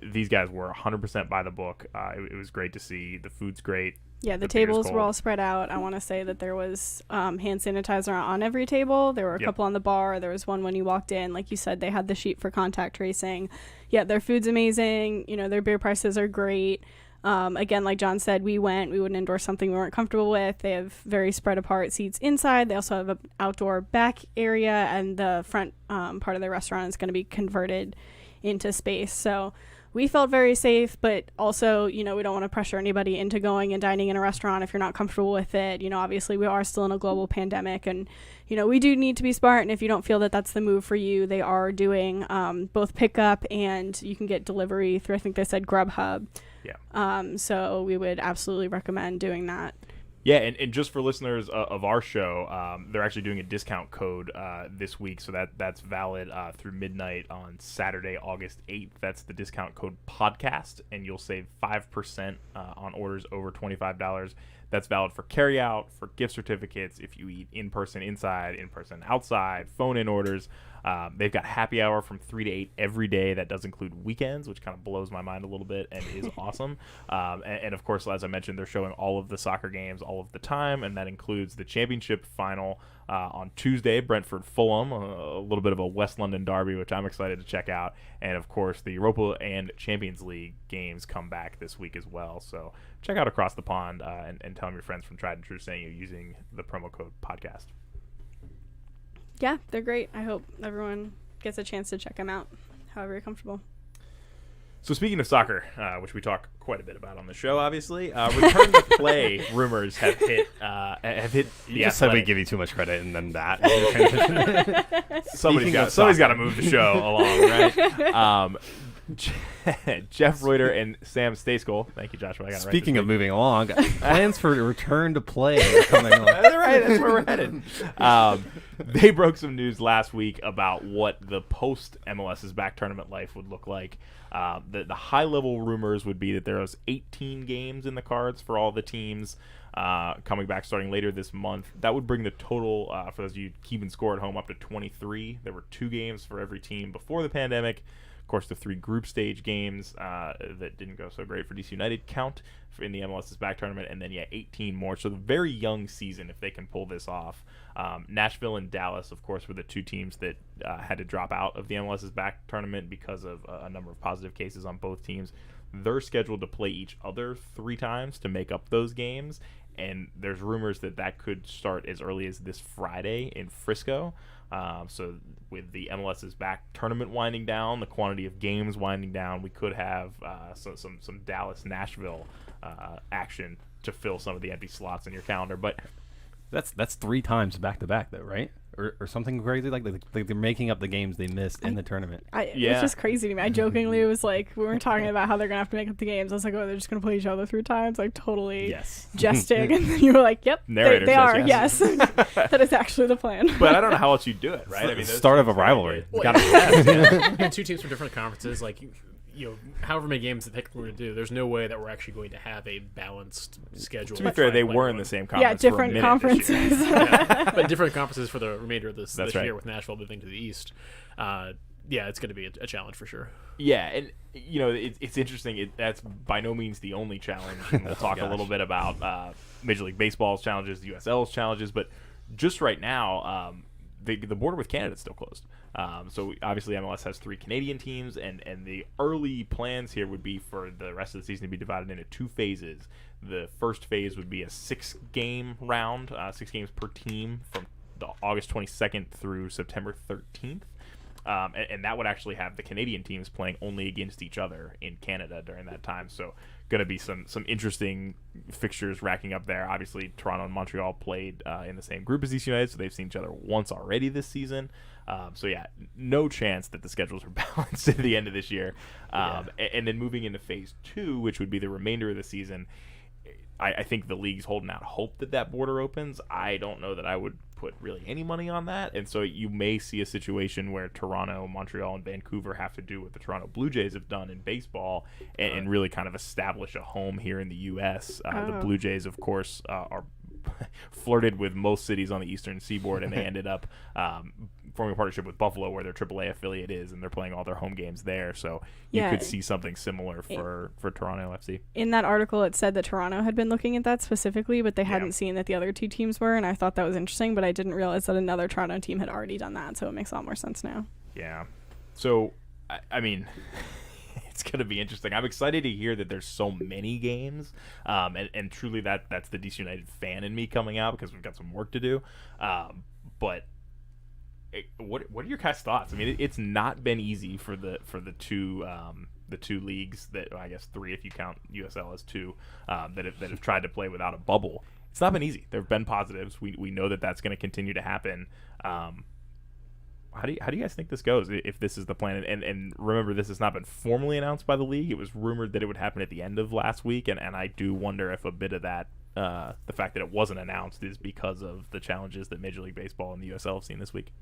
these guys were 100% by the book. It was great to see. The food's great. Yeah, the tables were all spread out. I want to say that there was hand sanitizer on every table. There were a couple on the bar. There was one when you walked in. Like you said, they had the sheet for contact tracing. Yeah, their food's amazing. Their beer prices are great. Again, like John said, we wouldn't endorse something we weren't comfortable with. They have very spread apart seats inside. They also have an outdoor back area, and the front part of the restaurant is going to be converted into space. So we felt very safe, but also, we don't want to pressure anybody into going and dining in a restaurant if you're not comfortable with it. Obviously we are still in a global pandemic, and, we do need to be smart. And if you don't feel that that's the move for you, they are doing both pickup, and you can get delivery through, I think they said Grubhub. Yeah. So we would absolutely recommend doing that. Yeah, and just for listeners of our show, they're actually doing a discount code this week, so that's valid through midnight on Saturday, August 8th. That's the discount code podcast, and you'll save 5% on orders over $25. That's valid for carryout, for gift certificates, if you eat in-person inside, in-person outside, phone-in orders. They've got happy hour from 3 to 8 every day. That does include weekends, which kind of blows my mind a little bit and is awesome. And of course, as I mentioned, they're showing all of the soccer games all of the time, and that includes the championship final on Tuesday, Brentford-Fulham, a little bit of a West London derby, which I'm excited to check out. And of course, the Europa and Champions League games come back this week as well. So check out Across the Pond and tell them your friends from Tried and True saying you're using the promo code podcast. Yeah, they're great. I hope everyone gets a chance to check them out, however you're comfortable. So speaking of soccer, which we talk quite a bit about on the show, obviously, return to play rumors have hit. You just said we give you too much credit, and then that. Somebody's got to move the show along, right? Jeff Reuter and Sam Stayskull. Thank you, Joshua. Speaking of moving along, plans for return to play are coming along. That's right. That's where we're headed. They broke some news last week about what the post MLS's back tournament life would look like. The high-level rumors would be that there was 18 games in the cards for all the teams coming back starting later this month. That would bring the total, for those of you keeping score at home, up to 23. There were 2 games for every team before the pandemic. Of course, the 3 group stage games that didn't go so great for DC United count in the MLS's back tournament, and then 18 more. So the very young season if they can pull this off. Nashville and Dallas, of course, were the 2 teams that had to drop out of the MLS's back tournament because of a number of positive cases on both teams. They're scheduled to play each other 3 times to make up those games, and there's rumors that could start as early as this Friday in Frisco. So with the MLS's back tournament winding down, the quantity of games winding down, we could have some Dallas-Nashville action to fill some of the empty slots in your calendar. But that's 3 times back to back, though, right? or something crazy like they're making up the games they missed in the tournament. It's just crazy to me. I jokingly was like, we were talking about how they're gonna have to make up the games. I was like, oh, they're just gonna play each other 3 times, like totally jesting. And then you were like, yep, they are. Yes, that is actually the plan. But I don't know how else you do it, right? I mean, start of a rivalry. Well, 2 teams from different conferences, like. However many games that we're going to do, there's no way that we're actually going to have a balanced schedule. To be fair, they were in the same conference. Yeah, different conferences. But different conferences for the remainder of this year with Nashville moving to the East. It's going to be a challenge for sure. Yeah, and it's interesting. That's by no means the only challenge. And we'll talk a little bit about Major League Baseball's challenges, the USL's challenges, but just right now, the border with Canada is still closed. So obviously MLS has 3 Canadian teams, and the early plans here would be for the rest of the season to be divided into 2 phases. The first phase would be a 6-game round, 6 games per team from the August 22nd through September 13th. And that would actually have the Canadian teams playing only against each other in Canada during that time. So going to be some interesting fixtures racking up there. Obviously, Toronto and Montreal played in the same group as DC United, so they've seen each other once already this season. No chance that the schedules are balanced at the end of this year. And then moving into phase 2, which would be the remainder of the season, I think the league's holding out hope that border opens. I don't know that I would put really any money on that, and so you may see a situation where Toronto, Montreal, and Vancouver have to do what the Toronto Blue Jays have done in baseball and really kind of establish a home here in the U.S. The Blue Jays, of course, are flirted with most cities on the Eastern Seaboard, and they ended up forming a partnership with Buffalo, where their AAA affiliate is, and they're playing all their home games there. So you could see something similar for Toronto FC. In that article, it said that Toronto had been looking at that specifically, but they hadn't seen that the other 2 teams were, and I thought that was interesting, but I didn't realize that another Toronto team had already done that, so it makes a lot more sense now. Yeah. So, I mean... It's going to be interesting. I'm excited to hear that there's so many games, and truly that's the DC United fan in me coming out, because we've got some work to do. But what are your guys' thoughts? I mean, it's not been easy for the 2 leagues that, I guess 3 if you count USL as 2, that have tried to play without a bubble. It's not been easy. There have been positives. We know that that's going to continue to happen. How do you guys think this goes, if this is the plan? And remember, this has not been formally announced by the league. It was rumored that it would happen at the end of last week, and I do wonder if a bit of that, the fact that it wasn't announced, is because of the challenges that Major League Baseball and the USL have seen this week.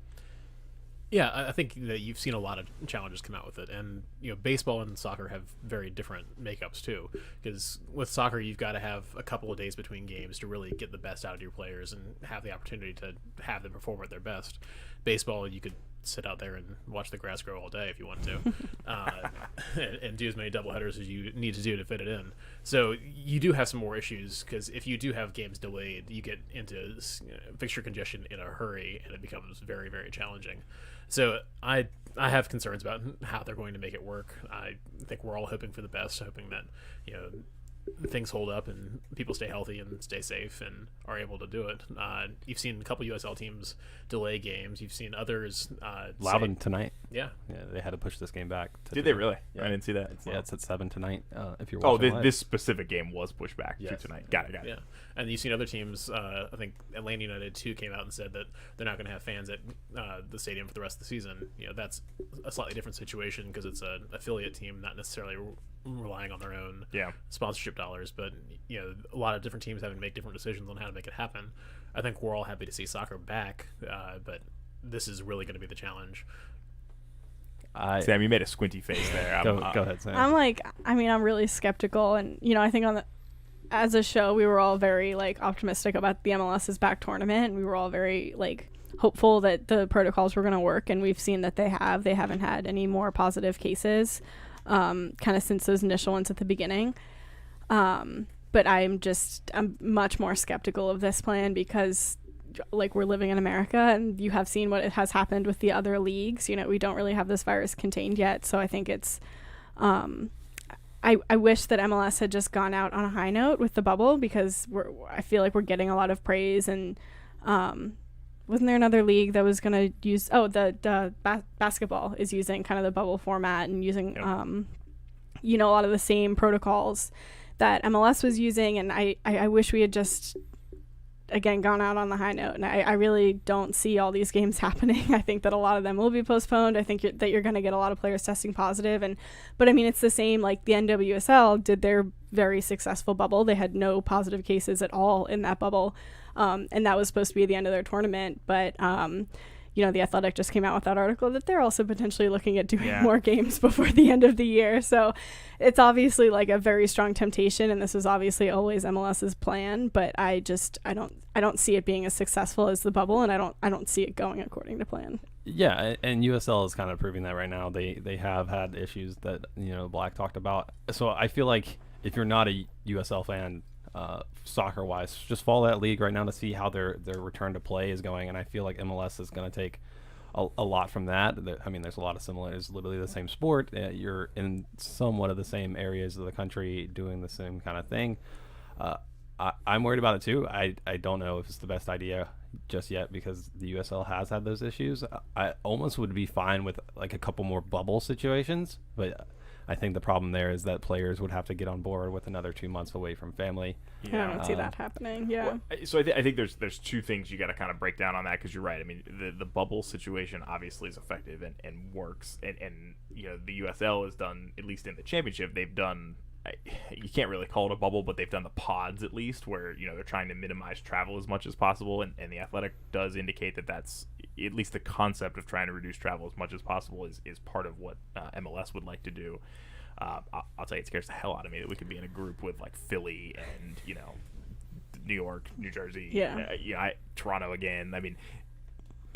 Yeah, I think that you've seen a lot of challenges come out with it, and baseball and soccer have very different makeups too. Because with soccer, you've got to have a couple of days between games to really get the best out of your players and have the opportunity to have them perform at their best. Baseball, you could sit out there and watch the grass grow all day if you want to, and do as many doubleheaders as you need to do to fit it in. So you do have some more issues, because if you do have games delayed, you get into fixture congestion in a hurry, and it becomes very, very challenging. So I have concerns about how they're going to make it work. I think we're all hoping for the best, hoping that things hold up and people stay healthy and stay safe and are able to do it. You've seen a couple USL teams delay games. You've seen others. Loudon tonight. Yeah, they had to push this game back. Did they really? Yeah. I didn't see that. It's at 7 tonight. If you're watching live. This specific game was pushed back to tonight. Got it. Yeah, and you've seen other teams. I think Atlanta United 2 came out and said that they're not going to have fans at the stadium for the rest of the season. That's a slightly different situation, because it's an affiliate team, not necessarily relying on their own sponsorship dollars, but a lot of different teams having to make different decisions on how to make it happen. I think we're all happy to see soccer back, but this is really going to be the challenge. Sam, you made a squinty face there. Go ahead, Sam. I'm really skeptical, and I think as a show, we were all very optimistic about the MLS's back tournament, and we were all very hopeful that the protocols were going to work, and we've seen that they haven't had any more positive cases kind of since those initial ones at the beginning. But I'm much more skeptical of this plan, because we're living in America, and you have seen what has happened with the other leagues. We don't really have this virus contained yet, so I think it's I wish that MLS had just gone out on a high note with the bubble, because I feel like we're getting a lot of praise, and wasn't there another league that was going to use the basketball is using kind of the bubble format and using a lot of the same protocols that MLS was using, and I wish we had just again, gone out on the high note, and I really don't see all these games happening. I think that a lot of them will be postponed. I think that you're going to get a lot of players testing positive, but I mean, it's the same, like the NWSL did their very successful bubble. They had no positive cases at all in that bubble, and that was supposed to be the end of their tournament, but The Athletic just came out with that article that they're also potentially looking at doing more games before the end of the year. So it's obviously like a very strong temptation, and this is obviously always MLS's plan, but I don't see it being as successful as the bubble, and I don't see it going according to plan. Yeah, and USL is kind of proving that right now. They have had issues that Black talked about. So I feel like if you're not a USL fan, soccer wise, just follow that league right now to see how their return to play is going, and I feel like MLS is going to take a lot from that. I mean, there's a lot of similarities. Literally the same sport. You're in somewhat of the same areas of the country doing the same kind of thing. I'm worried about it too. I don't know if it's the best idea just yet because the USL has had those issues. I almost would be fine with like a couple more bubble situations, but I think the problem there is that players would have to get on board with another 2 months away from family. Yeah, I don't see that happening. Yeah. Well, so I think there's two things you got to kind of break down on that, because you're right. I mean, the bubble situation obviously is effective and works, and the USL has done, at least in the championship, they've done. You can't really call it a bubble, but they've done the pods at least, where they're trying to minimize travel as much as possible, and the Athletic does indicate that that's at least the concept of trying to reduce travel as much as possible is part of what MLS would like to do. I'll tell you, it scares the hell out of me that we could be in a group with like Philly and New York, New Jersey, Toronto again. I mean,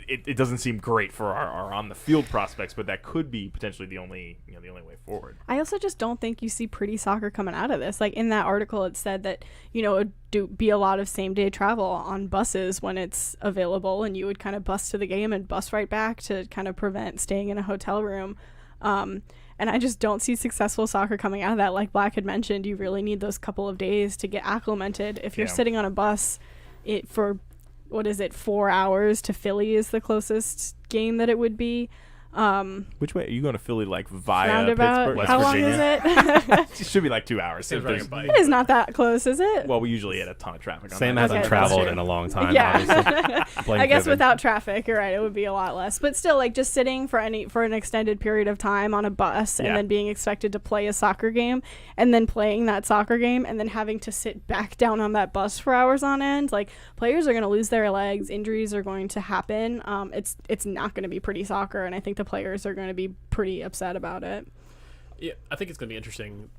it doesn't seem great for our on the field prospects, but that could be potentially the only way forward. I also just don't think you see pretty soccer coming out of this. Like in that article, it said that it would be a lot of same day travel on buses when it's available, and you would kind of bus to the game and bus right back to kind of prevent staying in a hotel room. And I just don't see successful soccer coming out of that. Like Black had mentioned, you really need those couple of days to get acclimated. If you're sitting on a bus for 4 hours to Philly is the closest game that it would be. Which way are you going to Philly? Like via roundabout? Pittsburgh, West How Virginia? Long is it? It should be like 2 hours. It is not that close, is it? Well, we usually had a ton of traffic. Sam hasn't traveled in a long time. Yeah, I guess without traffic, you're right. It would be a lot less. But still, like just sitting for an extended period of time on a bus and then being expected to play a soccer game and then playing that soccer game and then having to sit back down on that bus for hours on end. Like players are going to lose their legs. Injuries are going to happen. It's not going to be pretty soccer, and I think the players are going to be pretty upset about it. Yeah, I think it's going to be interesting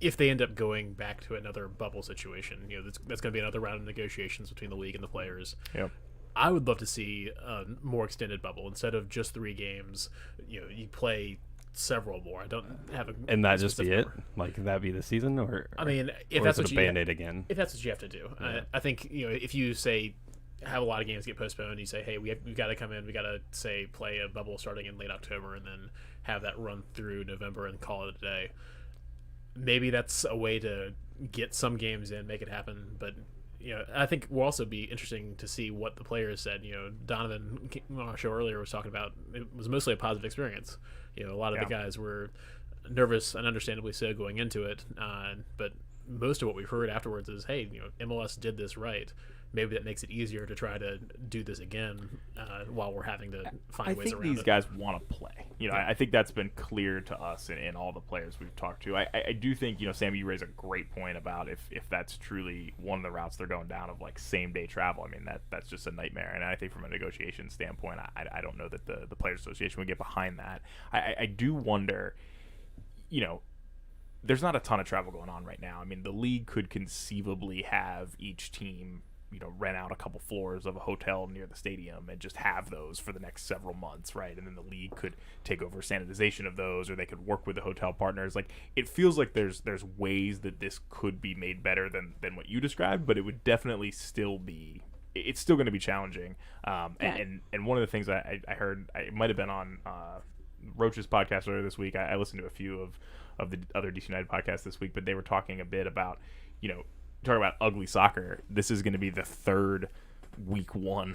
if they end up going back to another bubble situation. That's going to be another round of negotiations between the league and the players. Yep. I would love to see a more extended bubble instead of just 3 games. You play several more. I don't have a and that just be it. Like that be the season, or I mean, if or that's is what it a Band-Aid again? If that's what you have to do, I think if you say have a lot of games get postponed, you say, hey, we've got to come in, we got to say play a bubble starting in late October and then have that run through November and call it a day. Maybe that's a way to get some games in, make it happen. But I think will also be interesting to see what the players said. Donovan on our show earlier was talking about it was mostly a positive experience. A lot of the guys were nervous and understandably so going into it, but most of what we've heard afterwards is, hey, MLS did this right. Maybe that makes it easier to try to do this again while we're having to find ways around it. I think these guys want to play. I think that's been clear to us and all the players we've talked to. I do think, Sam, you raise a great point about if that's truly one of the routes they're going down of like same day travel. I mean, that's just a nightmare. And I think from a negotiation standpoint, I don't know that the Players Association would get behind that. I do wonder, there's not a ton of travel going on right now. I mean, the league could conceivably have each team rent out a couple floors of a hotel near the stadium and just have those for the next several months, right? And then the league could take over sanitization of those, or they could work with the hotel partners. Like, it feels like there's ways that this could be made better than what you described, but it would definitely still be. It's still going to be challenging. And one of the things I heard, it might have been on Roach's podcast earlier this week. I listened to a few of the other DC United podcasts this week, but they were talking a bit about, talking about ugly soccer. This is going to be the third week 1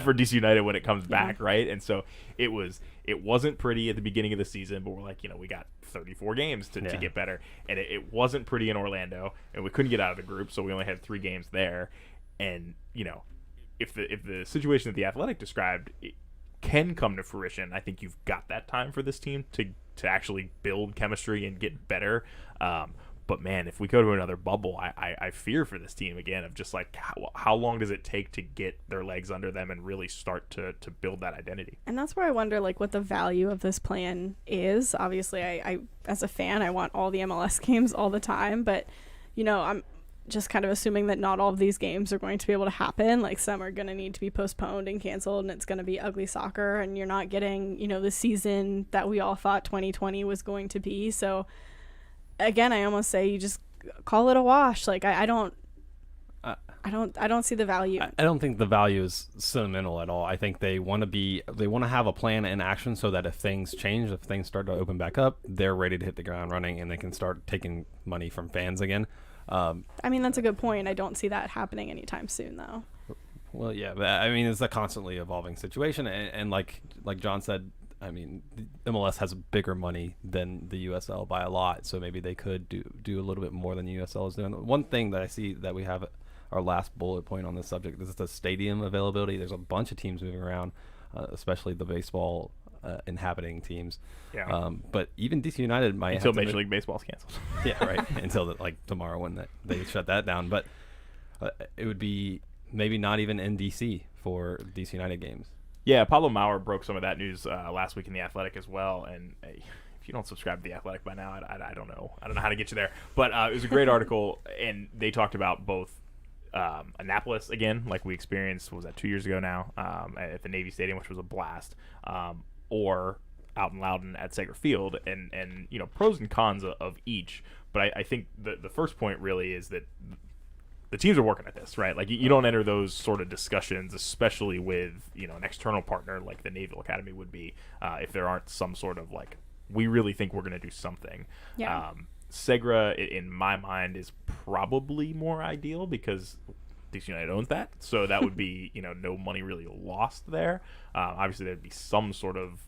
for DC United when it comes back, right? And so it wasn't pretty at the beginning of the season, but we're like, we got 34 games to get better, and it wasn't pretty in Orlando, and we couldn't get out of the group, so we only had 3 games there. And if the situation that the Athletic described can come to fruition, I think you've got that time for this team to actually build chemistry and get better. But man, if we go to another bubble, I fear for this team again of just like how long does it take to get their legs under them and really start to build that identity. And that's where I wonder like what the value of this plan is. Obviously, I as a fan, I want all the MLS games all the time, but I'm just kind of assuming that not all of these games are going to be able to happen. Like some are going to need to be postponed and canceled, and it's going to be ugly soccer, and you're not getting, the season that we all thought 2020 was going to be. So again, I almost say you just call it a wash. Like I don't see the value. I don't think the value is sentimental at all. I think they want to have a plan in action so that if things change, if things start to open back up, they're ready to hit the ground running and they can start taking money from fans again. I mean, that's a good point. I don't see that happening anytime soon, though. Well, yeah, but I mean, it's a constantly evolving situation, and like John said, I mean, the MLS has bigger money than the USL by a lot, so maybe they could do a little bit more than the USL is doing. One thing that I see that we have our last bullet point on this subject is the stadium availability. There's a bunch of teams moving around, especially the baseball inhabiting teams. Yeah. But even DC United might until Major League Baseball's canceled. Yeah, right. Until tomorrow when they shut that down. But it would be maybe not even in DC for DC United games. Yeah, Pablo Maurer broke some of that news last week in The Athletic as well. And if you don't subscribe to The Athletic by now, I don't know. I don't know how to get you there. But it was a great article, and they talked about both Annapolis again, like we experienced, what was that, 2 years ago now, at the Navy Stadium, which was a blast, or out in Loudoun at Segra Field, and pros and cons of each. But I think the first point really is that the teams are working at this, right? Like you don't enter those sort of discussions, especially with an external partner like the Naval Academy would be, if there aren't some sort of like, we really think we're going to do something. Yeah. Segra, in my mind, is probably more ideal because DC United owns that, so that would be no money really lost there. Obviously, there'd be some sort of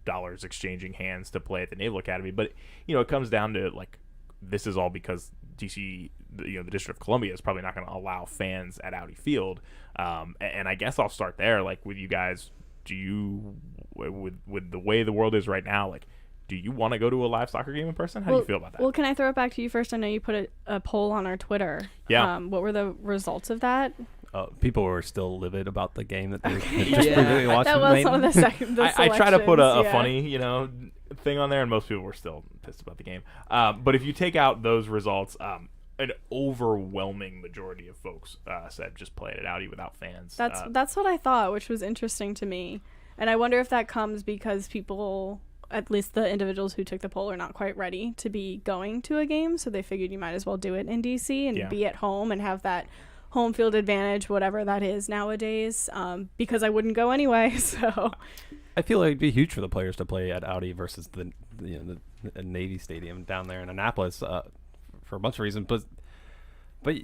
dollars exchanging hands to play at the Naval Academy, but it comes down to like this is all because DC, the District of Columbia is probably not going to allow fans at Audi Field, and I guess I'll start there. Like with you guys, do you with the way the world is right now, like, do you want to go to a live soccer game in person? How do you feel about that? Well, can I throw it back to you first? I know you put a poll on our Twitter. Yeah. What were the results of that? People were still livid about the game that they just watched. That was some of the second. I try to put a funny, thing on there, and most people were still pissed about the game. But if you take out those results, an overwhelming majority of folks said just play it at Audi without fans. That's what I thought, which was interesting to me. And I wonder if that comes because people, at least the individuals who took the poll, are not quite ready to be going to a game, so they figured you might as well do it in DC and be at home and have that home field advantage, whatever that is nowadays, because I wouldn't go anyway. So I feel like it'd be huge for the players to play at Audi versus the Navy Stadium down there in Annapolis for a bunch of reasons. But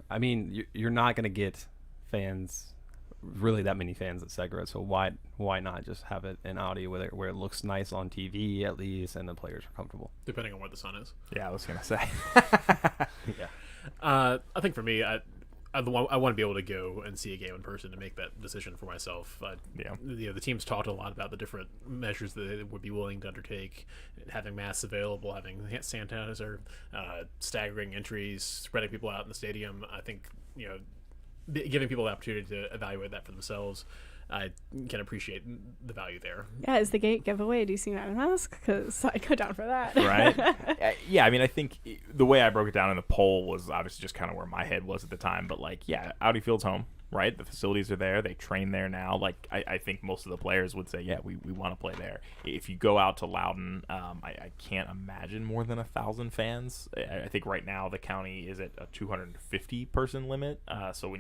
I mean, you're not going to get fans, really that many fans at Segra, so why not just have it in Audi where it looks nice on TV at least and the players are comfortable, depending on where the sun is. Yeah, I was gonna say. Yeah. I think for me, I want to be able to go and see a game in person to make that decision for myself. The teams talked a lot about the different measures that they would be willing to undertake, having masks available, having sanitizer, staggering entries, spreading people out in the stadium. I think giving people the opportunity to evaluate that for themselves. I can appreciate the value there. Yeah, is the gate giveaway a DC United mask? Because I go down for that. Right? Yeah, I mean, I think the way I broke it down in the poll was obviously just kind of where my head was at the time. But, like, yeah, Audi Field's home, right? The facilities are there. They train there now. Like, I think most of the players would say, yeah, we want to play there. If you go out to Loudoun, I can't imagine more than 1,000 fans. I think right now the county is at a 250-person limit. So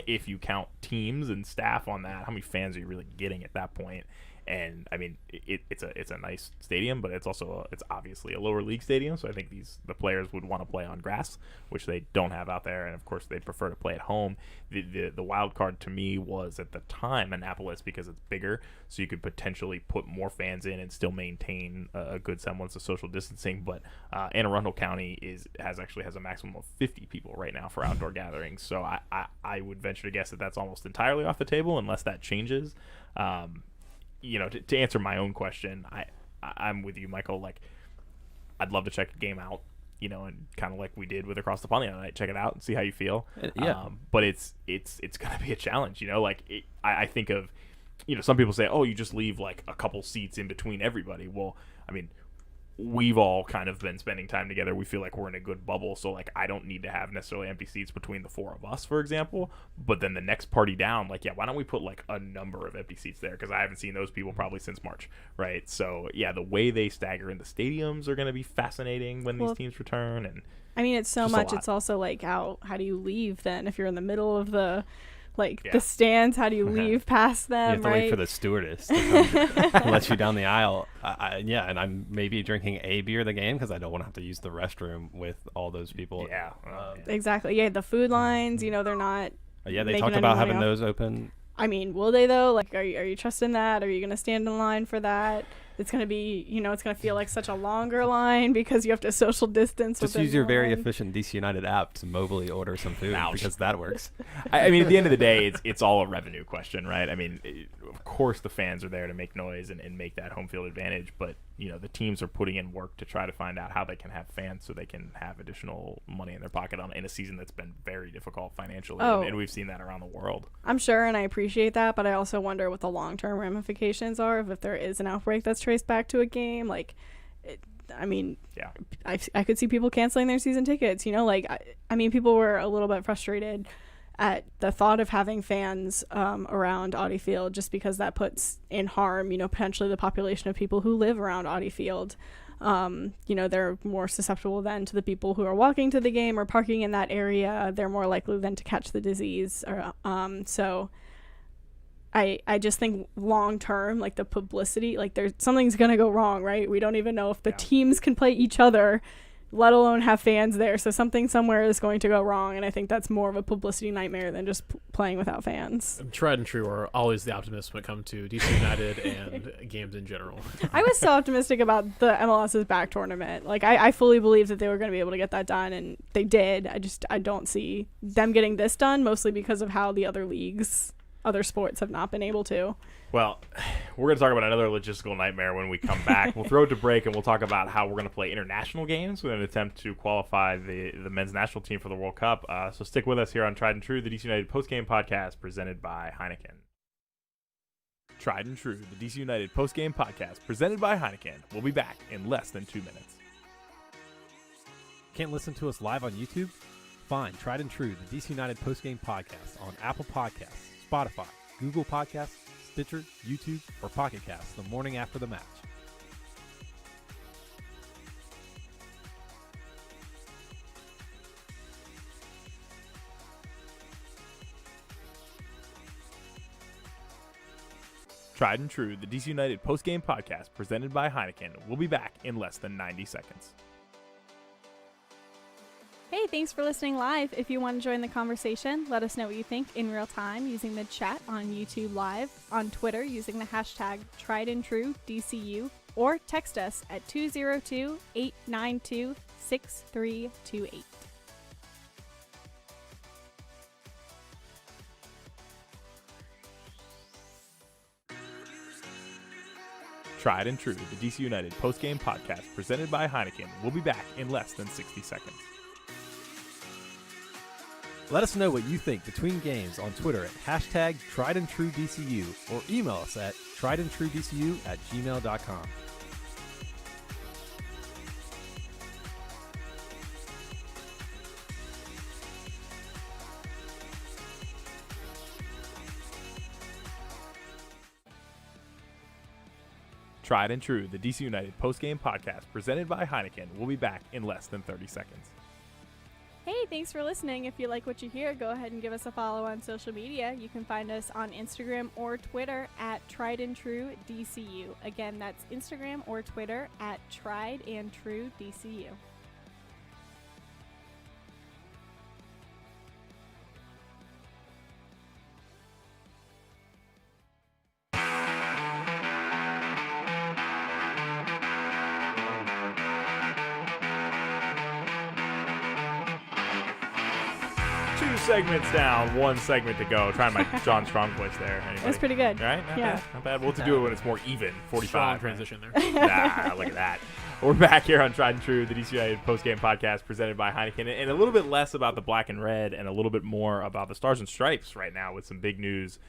if you count teams and staff on that, how many fans are you really getting at that point? And I mean, it's a nice stadium, but it's also it's obviously a lower league stadium. So I think the players would want to play on grass, which they don't have out there, and of course they'd prefer to play at home. The wild card to me was at the time Annapolis, because it's bigger, so you could potentially put more fans in and still maintain a good semblance of social distancing. But Anne Arundel County has a maximum of 50 people right now for outdoor gatherings. So I would venture to guess that that's almost entirely off the table unless that changes. To answer my own question, I'm with you, Michael. Like, I'd love to check a game out, and kind of like we did with Across the Pond the other night, check it out and see how you feel. Yeah. But it's gonna be a challenge, I think of, some people say, oh, you just leave like a couple seats in between everybody. Well, I mean, we've all kind of been spending time together. We feel like we're in a good bubble, so like I don't need to have necessarily empty seats between the four of us, for example. But then the next party down, like, why don't we put like a number of empty seats there? Because I haven't seen those people probably since March, right? So the way they stagger in the stadiums are going to be fascinating when these teams return. And I mean, it's so much. It's also like how do you leave then if you're in the middle of the the stands? How do you leave past them? You have to wait for the stewardess to come let you down the aisle. And I'm maybe drinking a beer the game because I don't want to have to use the restroom with all those people. Exactly. Yeah, the food lines. They're not. They talked about having those open. I mean, will they though? Like, are you trusting that? Are you going to stand in line for that? It's going to be, it's going to feel like such a longer line because you have to social distance. Just use your very efficient DC United app to mobily order some food because that works. I mean, at the end of the day, it's all a revenue question, right? I mean, of course the fans are there to make noise and make that home field advantage, but, the teams are putting in work to try to find out how they can have fans so they can have additional money in their pocket in a season that's been very difficult financially, and we've seen that around the world. I'm sure, and I appreciate that, but I also wonder what the long-term ramifications are if there is an outbreak that's traced back to a game. I could see people canceling their season tickets. People were a little bit frustrated at the thought of having fans around Audi Field, just because that puts in harm, potentially the population of people who live around Audi Field. They're more susceptible then to the people who are walking to the game or parking in that area. They're more likely then to catch the disease. So I just think long term, like the publicity, like something's going to go wrong, right? We don't even know if the teams can play each other, let alone have fans there. So something somewhere is going to go wrong. And I think that's more of a publicity nightmare than just playing without fans. Tried and true are always the optimists when it comes to DC United and games in general. I was so optimistic about the MLS's back tournament. Like I fully believed that they were going to be able to get that done, and they did. I don't see them getting this done, mostly because of how the other sports have not been able to. Well, we're going to talk about another logistical nightmare when we come back. We'll throw it to break, and we'll talk about how we're going to play international games with an attempt to qualify the men's national team for the World Cup. So stick with us here on Tried and True, the DC United postgame podcast presented by Heineken. Tried and True, the DC United postgame podcast presented by Heineken. We'll be back in less than 2 minutes. Can't listen to us live on YouTube? Fine. Tried and True, the DC United postgame podcast on Apple Podcasts, Spotify, Google Podcasts, Stitcher, YouTube, or Pocket Cast the morning after the match. Tried and True, the DC United postgame podcast presented by Heineken. We'll be back in less than 90 seconds. Hey, thanks for listening live. If you want to join the conversation, let us know what you think in real time using the chat on YouTube Live, on Twitter using the hashtag TriedAndTrueDCU, or text us at 202-892-6328. Tried and True, the DC United postgame podcast presented by Heineken. We'll be back in less than 60 seconds. Let us know what you think between games on Twitter at hashtag TriedAndTrueDCU or email us at triedandtruedcu@gmail.com. Tried and True, the DC United postgame podcast presented by Heineken. We'll be back in less than 30 seconds. Hey, Thanks for listening. If you like what you hear, go ahead and give us a follow on social media. You can find us on Instagram or Twitter at Tried and True DCU. Again, that's Instagram or Twitter at Tried and True DCU. Segments down, one segment to go. Trying my John Strong voice there. Anybody? That's pretty good. Right? Not bad. We'll have to do it when it's more even. 45. Strong transition there. Look at that. We're back here on Tried and True, the DC United postgame podcast presented by Heineken, and a little bit less about the black and red and a little bit more about the Stars and Stripes right now with some big news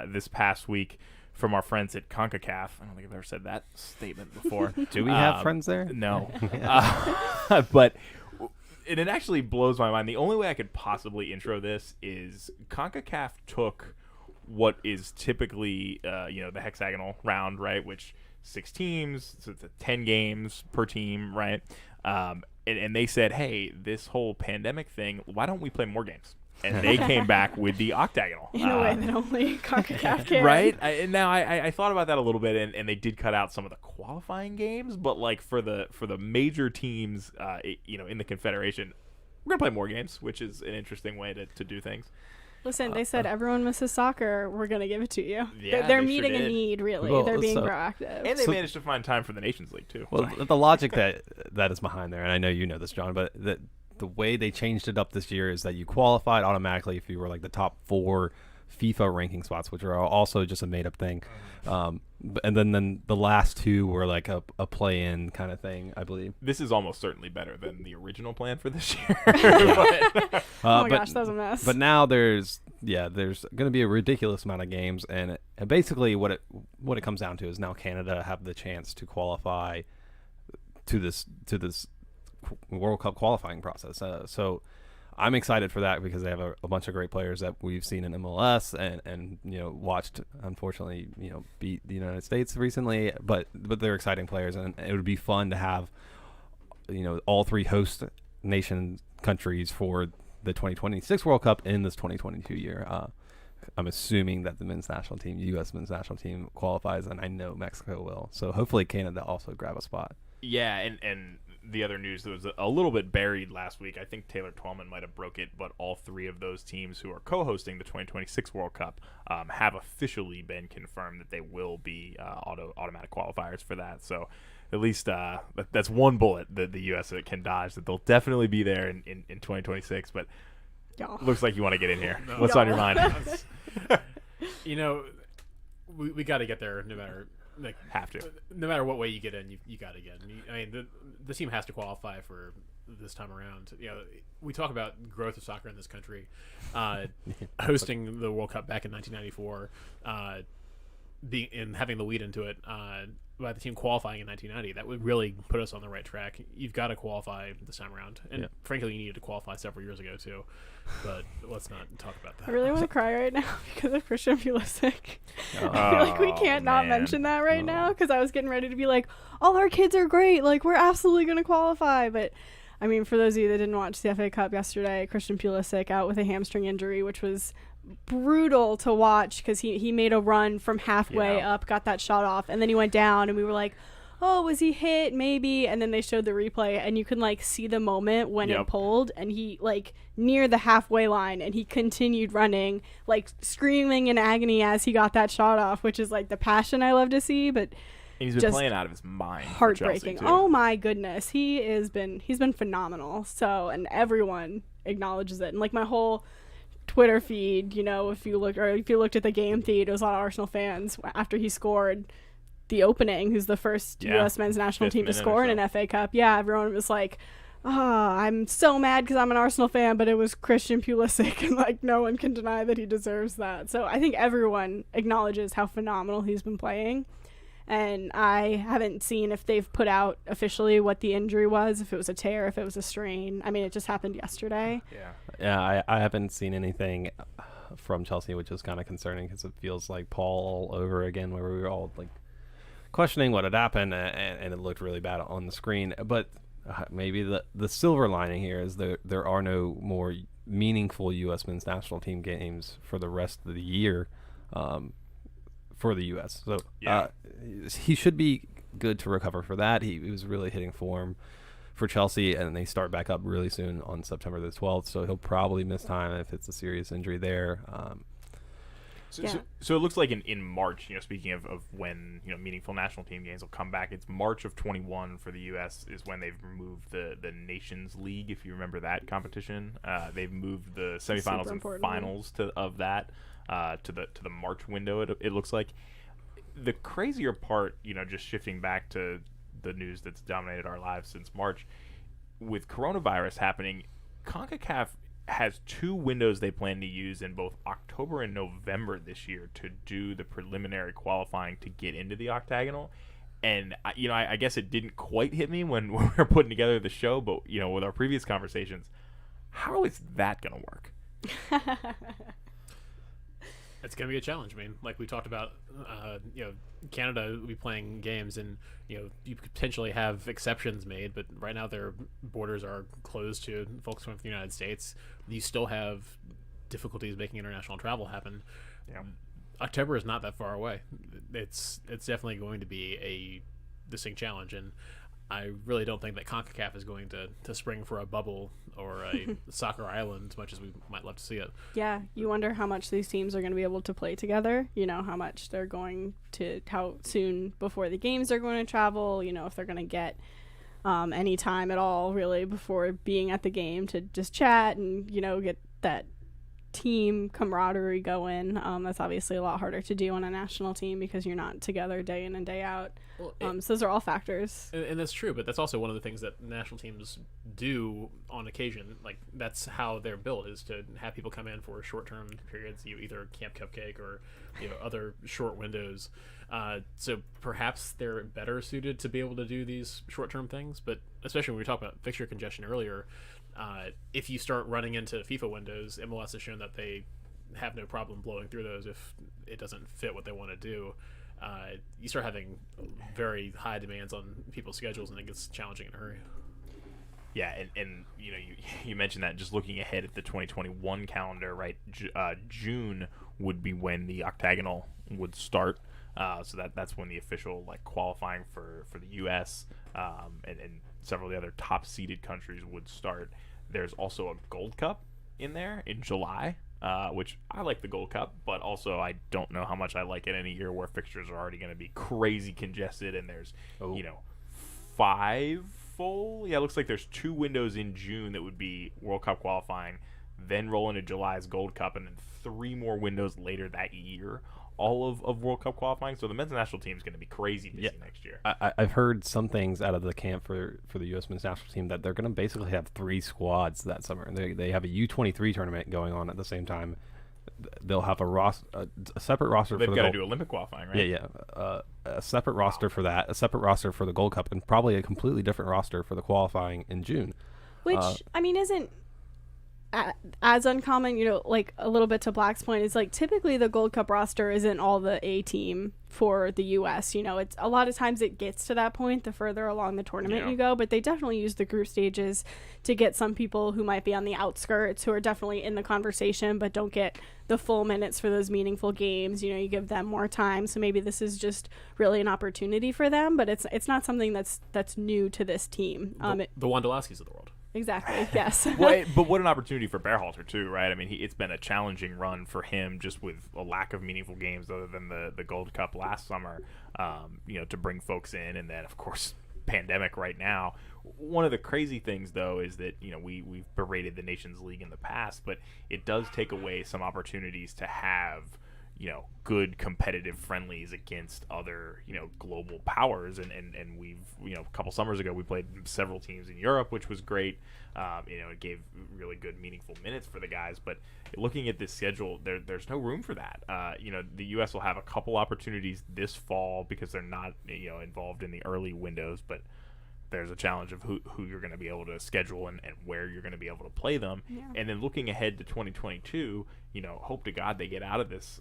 this past week from our friends at CONCACAF. I don't think I've ever said that statement before. Do we have friends there? No. But it actually blows my mind. The only way I could possibly intro this is CONCACAF took what is typically, the hexagonal round, right, which 6 teams, so it's 10 games per team, right? And they said, hey, this whole pandemic thing, why don't we play more games? And they came back with the octagonal. In a way that only CONCACAF can. Right? I thought about that a little bit, and they did cut out some of the qualifying games, but like for the major teams, in the Confederation, we're going to play more games, which is an interesting way to do things. Listen, they said everyone misses soccer. We're going to give it to you. Yeah, they're meeting a need, really. Well, they're being proactive. And they managed to find time for the Nations League, too. Well, the logic that is behind there, and I know you know this, John, but the way they changed it up this year is that you qualified automatically if you were like the top 4 FIFA ranking spots, which are also just a made-up thing. And then the last 2 were like a play-in kind of thing, I believe. This is almost certainly better than the original plan for this year. Oh my gosh, that was a mess. But now there's going to be a ridiculous amount of games, and basically what it comes down to is now Canada have the chance to qualify to this World Cup qualifying process. So I'm excited for that because they have a bunch of great players that we've seen in MLS and watched, unfortunately, beat the United States recently, but they're exciting players, and it would be fun to have all 3 host nation countries for the 2026 World Cup in this 2022 year. I'm assuming that the men's national team, U.S. men's national team, qualifies, and I know Mexico will. So hopefully Canada also grab a spot. Yeah, and the other news that was a little bit buried last week, I think Taylor Twellman might have broke it, but all 3 of those teams who are co-hosting the 2026 World Cup have officially been confirmed that they will be automatic qualifiers for that. So at least that's one bullet that the U.S. can dodge, that they'll definitely be there in 2026. But looks like you want to get in here. No. What's on your mind? We got to get there no matter. Have to. No matter what way you get in, you got to get in. The team has to qualify for this time around. We talk about growth of soccer in this country. Hosting the World Cup back in 1994, and having the lead into it, by the team qualifying in 1990, that would really put us on the right track. You've got to qualify this time around. And frankly, you needed to qualify several years ago, too. But let's not talk about that. I really want to cry right now because of Christian Pulisic. I feel like we can't not mention that right now because I was getting ready to be like, all our kids are great. Like, we're absolutely going to qualify. But, I mean, for those of you that didn't watch the FA Cup yesterday, Christian Pulisic out with a hamstring injury, which was brutal to watch because he made a run from halfway up, got that shot off, and then he went down, and we were like, oh, was he hit? Maybe. And then they showed the replay, and you can like see the moment when it pulled, and he like near the halfway line, and he continued running, like screaming in agony as he got that shot off, which is like the passion I love to see. But he's been playing out of his mind. Heartbreaking. Oh my goodness, he's been phenomenal. So, and everyone acknowledges it, and like my whole Twitter feed, if you looked at the game feed, it was a lot of Arsenal fans after he scored the opening, who's the first U.S. men's national team to score in an FA Cup. Yeah, everyone was like, I'm so mad because I'm an Arsenal fan, but it was Christian Pulisic, and like no one can deny that he deserves that. So I think everyone acknowledges how phenomenal he's been playing. And I haven't seen if they've put out officially what the injury was, if it was a tear, if it was a strain. I mean, it just happened yesterday. Yeah, I haven't seen anything from Chelsea, which is kind of concerning because it feels like Paul all over again, where we were all like questioning what had happened, and it looked really bad on the screen. But maybe the silver lining here is there are no more meaningful U.S. men's national team games for the rest of the year for the U.S. So he should be good to recover for that. He was really hitting form for Chelsea, and they start back up really soon on September the 12th, so he'll probably miss time if it's a serious injury there. So it looks like in March, speaking of when meaningful national team games will come back, it's March of 21 for the U.S. is when they've removed the Nations League, if you remember that competition. They've moved the semifinals and finals of that to the March window. It looks like. The crazier part, just shifting back to the news that's dominated our lives since March, with coronavirus happening, CONCACAF has 2 windows they plan to use in both October and November this year to do the preliminary qualifying to get into the octagonal. And I guess it didn't quite hit me when we were putting together the show, but with our previous conversations, how is that going to work? It's going to be a challenge. I mean, like we talked about, Canada will be playing games, and you could potentially have exceptions made, but right now their borders are closed to folks from the United States. You still have difficulties making international travel happen. October is not that far away. It's definitely going to be a distinct challenge, and I really don't think that CONCACAF is going to spring for a bubble or a soccer island as much as we might love to see it. Yeah, you wonder how much these teams are going to be able to play together, how much they're going to, how soon before the games they're going to travel, if they're going to get any time at all, really, before being at the game to just chat and, get that team camaraderie going. That's obviously a lot harder to do on a national team because you're not together day in and day out. So those are all factors. And that's true, but that's also one of the things that national teams do on occasion. Like, that's how they're built, is to have people come in for short-term periods, either Camp Cupcake or other short windows. So perhaps they're better suited to be able to do these short-term things, but especially when we talked about fixture congestion earlier, if you start running into FIFA windows, MLS has shown that they have no problem blowing through those if it doesn't fit what they want to do. You start having very high demands on people's schedules, and it gets challenging in a hurry. Yeah, and you mentioned that, just looking ahead at the 2021 calendar, right? June would be when the octagonal would start. So that's when the official qualifying for the U.S. And several of the other top-seeded countries would start. There's also a Gold Cup in there in July, which I like the Gold Cup, but also I don't know how much I like it in a year where fixtures are already going to be crazy congested, and there's 5 full. Yeah, it looks like there's 2 windows in June that would be World Cup qualifying, then roll into July's Gold Cup, and then 3 more windows later that year, all of World Cup qualifying. So the men's national team is going to be crazy busy next year. I've heard some things out of the camp for the U.S. men's national team that they're going to basically have 3 squads that summer. They have a U23 tournament going on at the same time. They'll have a separate roster. They've got to do Olympic qualifying, right? Yeah. A separate roster for that, a separate roster for the Gold Cup, and probably a completely different roster for the qualifying in June. Which, isn't as uncommon, a little bit to Black's point, is typically the Gold Cup roster isn't all the A team for the U.S. It's a lot of times it gets to that point the further along the tournament you go, but they definitely use the group stages to get some people who might be on the outskirts, who are definitely in the conversation but don't get the full minutes for those meaningful games. You give them more time, so maybe this is just really an opportunity for them, but it's not something that's new to this team. The Wondolowskis of the world. Exactly. Yes. But what an opportunity for Berhalter too, right? I mean, it's been a challenging run for him, just with a lack of meaningful games other than the Gold Cup last summer. To bring folks in, and then of course pandemic right now. One of the crazy things though is that we've berated the Nations League in the past, but it does take away some opportunities to have good competitive friendlies against other, global powers. And we've, a couple summers ago, we played several teams in Europe, which was great. It gave really good, meaningful minutes for the guys. But looking at this schedule, there's no room for that. The U.S. will have a couple opportunities this fall because they're not, involved in the early windows, but there's a challenge of who you're going to be able to schedule and where you're going to be able to play them. Yeah. And then looking ahead to 2022, hope to God they get out of this,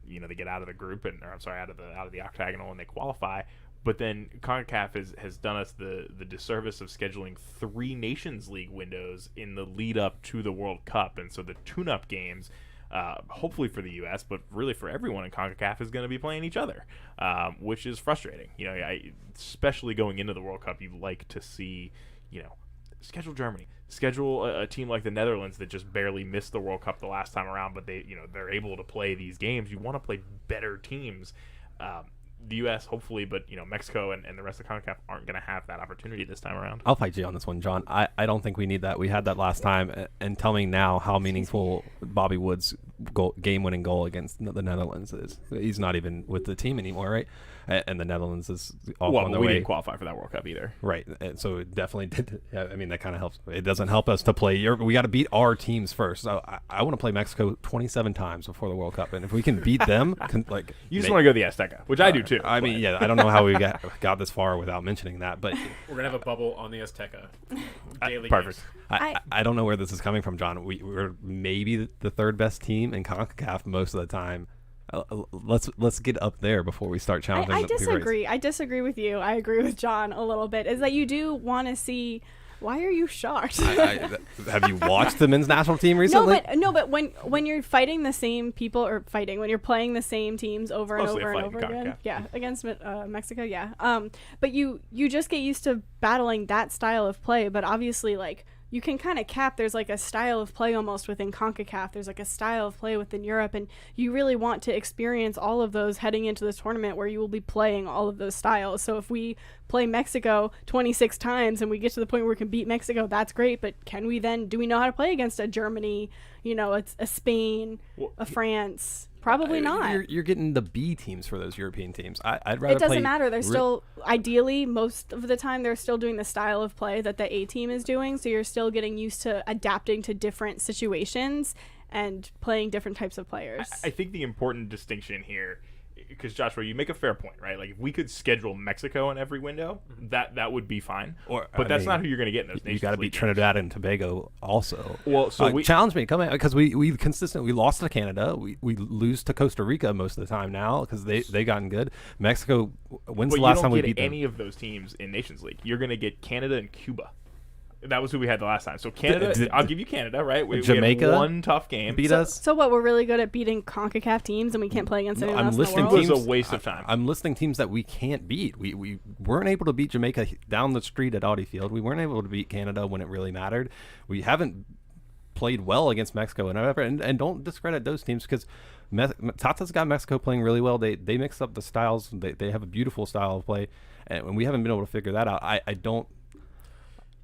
they get out of the group out of the octagonal and they qualify. But then CONCACAF has done us the disservice of scheduling 3 Nations League windows in the lead up to the World Cup. And so the tune-up games, hopefully for the U.S., but really for everyone in CONCACAF, is going to be playing each other, which is frustrating. Especially going into the World Cup, you like to see, schedule Germany. Schedule a team like the Netherlands that just barely missed the World Cup the last time around, but they're able to play these games. You want to play better teams. The U.S. hopefully, but Mexico and the rest of CONCACAF aren't going to have that opportunity this time around. I'll fight you on this one, John. I don't think we need that. We had that last time, and tell me now how meaningful Bobby Wood's game-winning goal against the Netherlands is. He's not even with the team anymore, right? And the Netherlands is off on their way. We didn't qualify for that World Cup either. Right. And so it definitely did. I mean, that kind of helps. It doesn't help us to play. We got to beat our teams first. So I want to play Mexico 27 times before the World Cup. And if we can beat them, you just want to go to the Azteca, which I do too. I mean, yeah, I don't know how we got this far without mentioning that. But we're going to have a bubble on the Azteca. Daily perfect. I don't know where this is coming from, John. We're maybe the third best team in CONCACAF most of the time. Let's get up there before we start challenging. I disagree. I disagree with you. I agree with John a little bit. Is that you do want to see? Why are you shocked? Have you watched the men's national team recently? No, but when you're fighting the same people when you're playing the same teams over and over and over again, against Mexico, but you just get used to battling that style of play. But obviously, you can kind of cap, there's a style of play almost within CONCACAF. There's a style of play within Europe, and you really want to experience all of those heading into this tournament where you will be playing all of those styles. So if we play Mexico 26 times and we get to the point where we can beat Mexico, that's great. But do we know how to play against a Germany, a Spain, a France? Probably not. You're getting the B teams for those European teams. I'd rather. It doesn't matter. They're still ideally most of the time they're still doing the style of play that the A team is doing. So you're still getting used to adapting to different situations and playing different types of players. I think the important distinction here, because Joshua, you make a fair point, right? If we could schedule Mexico in every window, that would be fine. But that's not who you're going to get in those nations. You got to beat Trinidad and Tobago also. Well, so challenge me, come in, because we consistently lost to Canada. We lose to Costa Rica most of the time now because they gotten good. Mexico. When's the last time we beat them? Any of those teams in Nations League? You're going to get Canada and Cuba. That was who we had the last time. So Canada, I'll give you Canada, right? Jamaica, we had one tough game. Beat us. So what? We're really good at beating CONCACAF teams, and we can't play against anyone else in the world? It was a waste of time. I'm listing teams that we can't beat. We weren't able to beat Jamaica down the street at Audi Field. We weren't able to beat Canada when it really mattered. We haven't played well against Mexico and don't discredit those teams because Tata's got Mexico playing really well. They mix up the styles. They have a beautiful style of play, and we haven't been able to figure that out. I don't.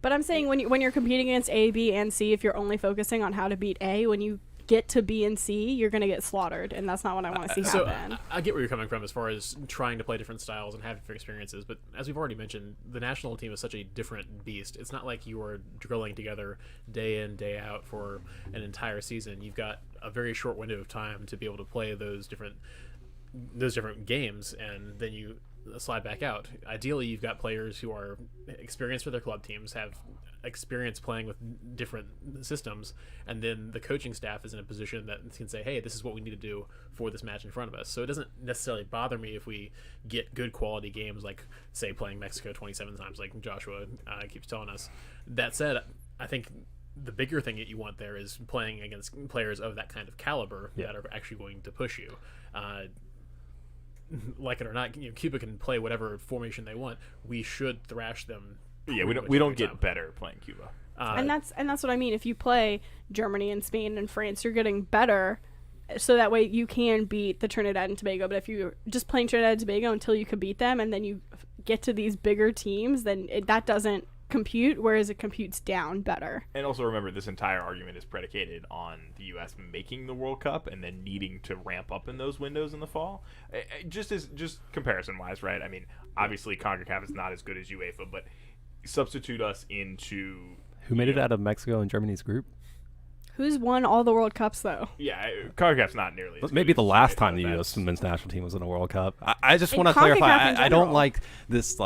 But I'm saying when you're competing against A, B, and C, if you're only focusing on how to beat A, when you get to B and C, you're going to get slaughtered, and that's not what I want to see happen. So I get where you're coming from as far as trying to play different styles and have different experiences, but as we've already mentioned, the national team is such a different beast. It's not like you are drilling together day in, day out for an entire season. You've got a very short window of time to be able to play those different games, and then you slide back out. Ideally, you've got players who are experienced with their club teams, have experience playing with different systems, and then the coaching staff is in a position that can say, hey, this is what we need to do for this match in front of us. So it doesn't necessarily bother me if we get good quality games, like, say, playing Mexico 27 times, like Joshua keeps telling us. That said, I think the bigger thing that you want there is playing against players of that kind of caliber that are actually going to push you. Like it or not, Cuba can play whatever formation they want. We should thrash them. Yeah, we don't get better playing Cuba. And that's what I mean. If you play Germany and Spain and France, you're getting better, so that way you can beat the Trinidad and Tobago. But if you're just playing Trinidad and Tobago until you can beat them, and then you get to these bigger teams, then that doesn't compute, whereas it computes down better. And also remember, this entire argument is predicated on the U.S. making the World Cup and then needing to ramp up in those windows in the fall. Just comparison-wise, right? I mean, obviously CONCACAF is not as good as UEFA, but substitute us into... Who made it out of Mexico and Germany's group? Who's won all the World Cups, though? Yeah, CONCACAF's not nearly. But maybe the last time the U.S. men's national team was in a World Cup. I just want to clarify. I don't like this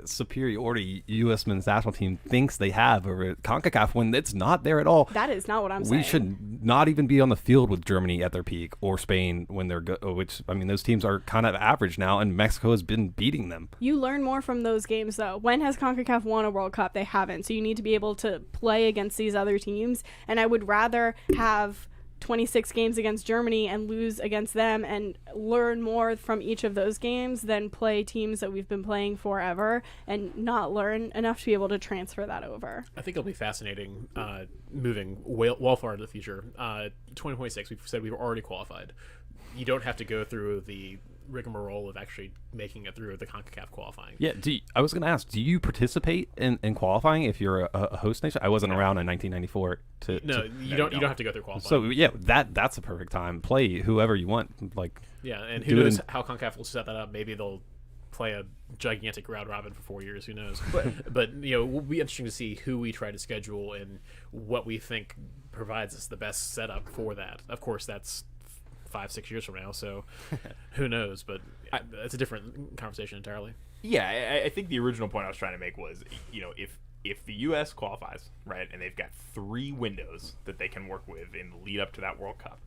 superiority U.S. men's national team thinks they have over CONCACAF when it's not there at all. That is not what I'm saying. We should not even be on the field with Germany at their peak or Spain when they're which I mean those teams are kind of average now, and Mexico has been beating them. You learn more from those games, though. When has CONCACAF won a World Cup? They haven't. So you need to be able to play against these other teams, and I would rather have 26 games against Germany and lose against them and learn more from each of those games than play teams that we've been playing forever and not learn enough to be able to transfer that over. I think it'll be fascinating moving well far into the future. 2026, we've said we've already qualified. You don't have to go through the rigmarole of actually making it through the CONCACAF qualifying. Yeah, I was going to ask, do you participate in qualifying if you're a host nation? I wasn't around in 1994. You don't have to go through qualifying. So yeah, that's a perfect time. Play whoever you want. And who knows how CONCACAF will set that up? Maybe they'll play a gigantic round robin for 4 years. Who knows? But will be interesting to see who we try to schedule and what we think provides us the best setup for that. Of course, that's 5-6 years from now, so who knows, but it's a different conversation entirely. Yeah, I think the original point I was trying to make was, if the U.S. qualifies, right, and they've got 3 windows that they can work with in the lead up to that World Cup,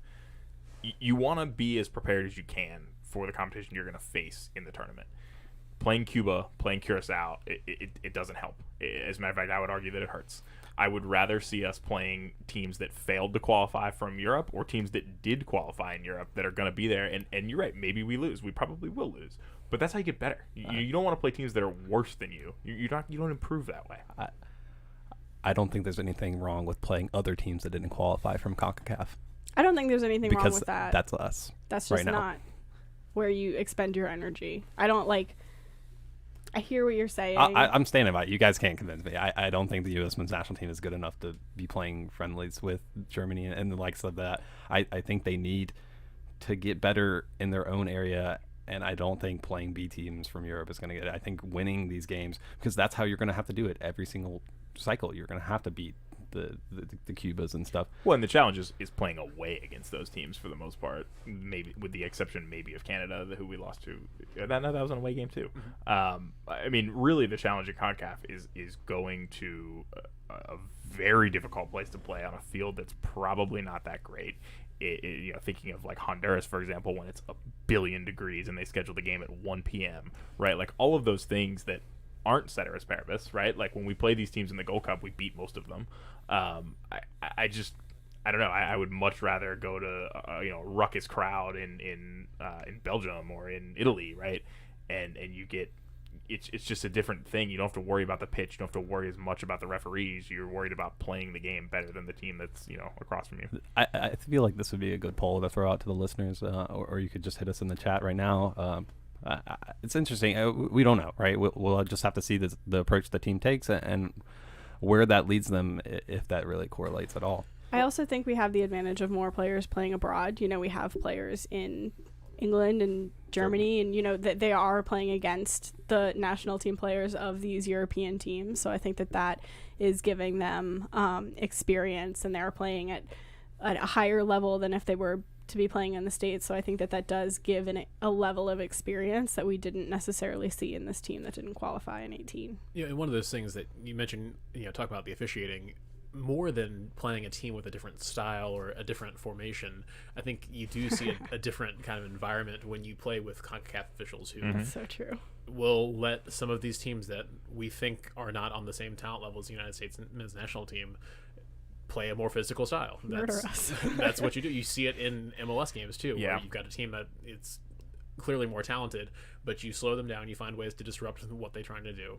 you want to be as prepared as you can for the competition you're going to face in the tournament. Playing Cuba, playing Curacao, it doesn't help. As a matter of fact, I would argue that it hurts. I would rather see us playing teams that failed to qualify from Europe or teams that did qualify in Europe that are going to be there. And you're right, maybe we lose. We probably will lose. But that's how you get better. You don't want to play teams that are worse than you. You don't improve that way. I don't think there's anything wrong with playing other teams that didn't qualify from CONCACAF. I don't think there's anything wrong with that. That's us. That's just right now. not where you expend your energy. I hear what you're saying. I'm standing by it. You guys can't convince me. I don't think the U.S. men's national team is good enough to be playing friendlies with Germany and the likes of that. I think they need to get better in their own area, and I don't think playing B teams from Europe is going to get it. I think winning these games, because that's how you're going to have to do it every single cycle. You're going to have to beat the Cubas and stuff. Well, and the challenge is playing away against those teams for the most part, maybe with the exception maybe of Canada, who we lost to. That was an away game too. Mm-hmm. I mean, really, the challenge at CONCACAF is going to a very difficult place to play on a field that's probably not that great. Thinking of like Honduras, for example, when it's 1 billion degrees and they schedule the game at 1 p.m., right? Like all of those things that aren't ceteris paribus, right? Like when we play these teams in the Gold Cup, we beat most of them. I don't know. I would much rather go to a ruckus crowd in Belgium or in Italy, right? And you get it's just a different thing. You don't have to worry about the pitch. You don't have to worry as much about the referees. You're worried about playing the game better than the team that's across from you. I feel like this would be a good poll to throw out to the listeners, or you could just hit us in the chat right now. It's interesting. We don't know, right? We'll just have to see the approach the team takes and where that leads them, if that really correlates at all. I also think we have the advantage of more players playing abroad. We have players in England and Germany, and that they are playing against the national team players of these European teams. So I think that is giving them experience, and they're playing at a higher level than if they were to be playing in the States. So I think that does give a level of experience that we didn't necessarily see in this team that didn't qualify in 18. And one of those things that you mentioned, talk about the officiating, more than playing a team with a different style or a different formation, I think you do see a different kind of environment when you play with CONCACAF officials who That's so true. will let some of these teams that we think are not on the same talent level as the United States men's national team play a more physical style. That's what you do. You see it in MLS games too, where you've got a team that it's clearly more talented, but you slow them down, you find ways to disrupt what they're trying to do.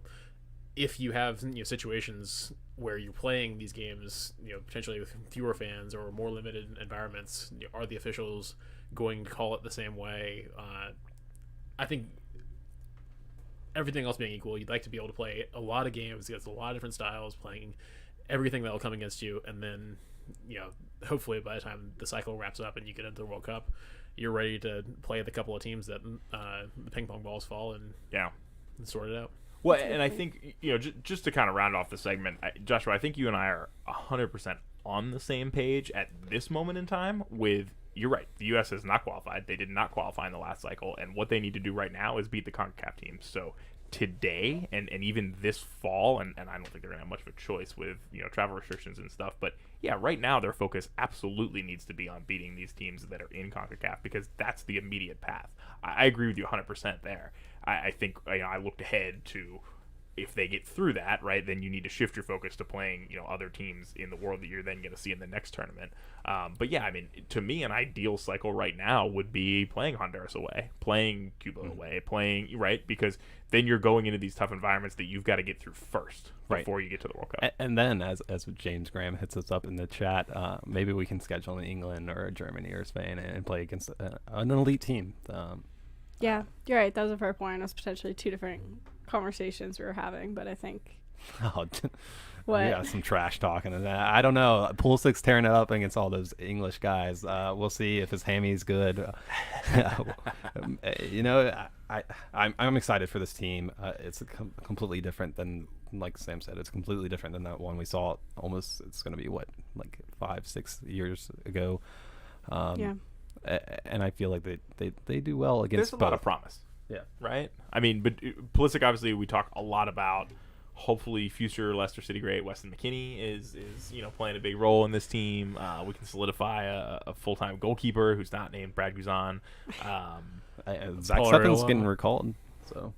If you have situations where you're playing these games, potentially with fewer fans or more limited environments, are the officials going to call it the same way? I think everything else being equal, you'd like to be able to play a lot of games against a lot of different styles, playing everything that'll come against you, and then hopefully by the time the cycle wraps up and you get into the World Cup, you're ready to play the couple of teams that the ping pong balls fall and sort it out. Well, and I think just to kind of round off the segment, Joshua, I think you and I are 100% on the same page at this moment in time with, you're right, the U.S. has not qualified. They did not qualify in the last cycle, and what they need to do right now is beat the CONCACAF teams. So today and even this fall, and I don't think they're going to have much of a choice with, travel restrictions and stuff, but yeah, right now their focus absolutely needs to be on beating these teams that are in CONCACAF, because that's the immediate path. I agree with you 100% there. I think I looked ahead to, if they get through that, right, then you need to shift your focus to playing, other teams in the world that you're then going to see in the next tournament. But yeah, I mean, to me, an ideal cycle right now would be playing Honduras away, playing Cuba away, right, because then you're going into these tough environments that you've got to get through first before you get to the World Cup. And then, as James Graham hits us up in the chat, maybe we can schedule in England or Germany or Spain and play against an elite team. Yeah, you're right. That was a fair point. It was potentially two different conversations we were having, but I think what? Yeah, some trash talking and that. I don't know. Pulisic's tearing it up against all those English guys. We'll see if his hammy's good. I'm excited for this team. It's completely different than, like Sam said, it's completely different than that one we saw almost, it's going to be 5-6 years ago. And I feel like they do well against both. There's a lot of promise. Yeah. Right? I mean, but Pulisic, obviously, we talk a lot about, hopefully future Leicester City great Weston McKennie is playing a big role in this team. We can solidify a full-time goalkeeper who's not named Brad Guzan. Zach Sutton's getting recalled, so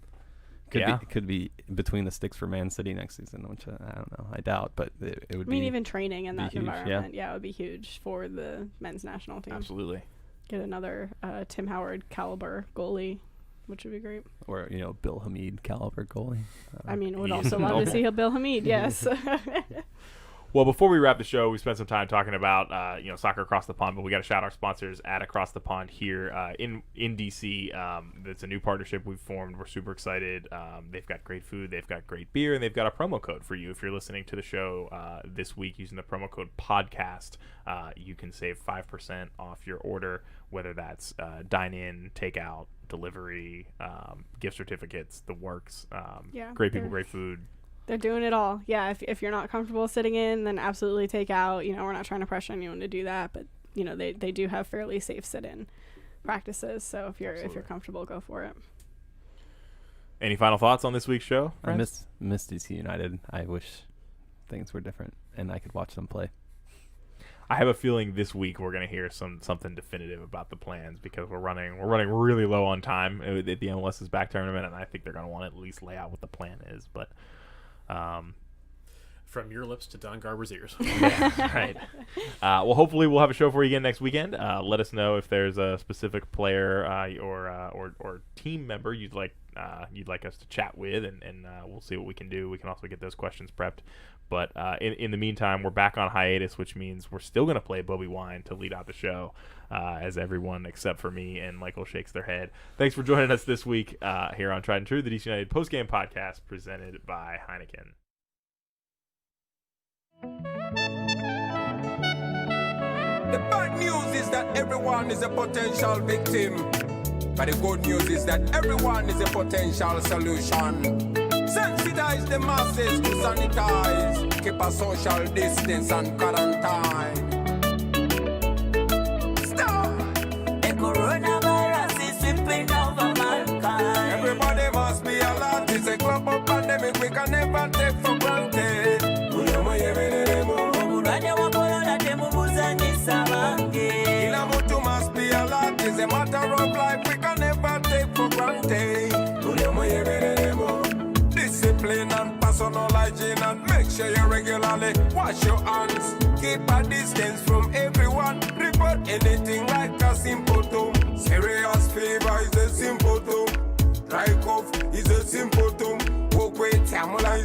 could be between the sticks for Man City next season, which I don't know. I doubt, but it would be. I mean, even training in that environment, it would be huge for the men's national team. Absolutely. Get another Tim Howard caliber goalie, which would be great. Or, Bill Hamid caliber goalie. I mean, would also love to see Bill Hamid, yes. Well, before we wrap the show, we spent some time talking about soccer across the pond, but we got to shout our sponsors at Across the Pond here in DC. It's a new partnership we've formed. We're super excited. They've got great food, they've got great beer, and they've got a promo code for you. If you're listening to the show this week using the promo code podcast, you can save 5% off your order, whether that's dine-in, takeout, delivery, gift certificates, the works. Great people, great food. They're doing it all. Yeah, if you're not comfortable sitting in, then absolutely take out. We're not trying to pressure anyone to do that, but they do have fairly safe sit-in practices. So if you're comfortable, go for it. Any final thoughts on this week's show, friends? I miss DC United. I wish things were different and I could watch them play. I have a feeling this week we're going to hear something definitive about the plans, because we're running really low on time at the MLS's back tournament, and I think they're going to want to at least lay out what the plan is. But from your lips to Don Garber's ears. Yeah, right. Well, hopefully we'll have a show for you again next weekend. Let us know if there's a specific player or team member you'd like us to chat with, and we'll see what we can do. We can also get those questions prepped. But in the meantime, we're back on hiatus, which means we're still going to play Bobby Wine to lead out the show, as everyone except for me and Michael shakes their head. Thanks for joining us this week here on Tried and True, the DC United postgame podcast presented by Heineken. The bad news is that everyone is a potential victim, but the good news is that everyone is a potential solution. Sensitize the masses to sanitize, keep a social distance and quarantine. Stop! The coronavirus is sweeping over mankind. Everybody must be alert. It's a global pandemic we can never take for granted. Kila mtu must be alert. It's a matter of life we can never take for granted. Discipline and personal hygiene, and make sure you regularly wash your hands. Keep a distance from everyone. Report anything like a symptom. Serious fever is a symptom. Dry cough is a symptom. Walkway, tamula is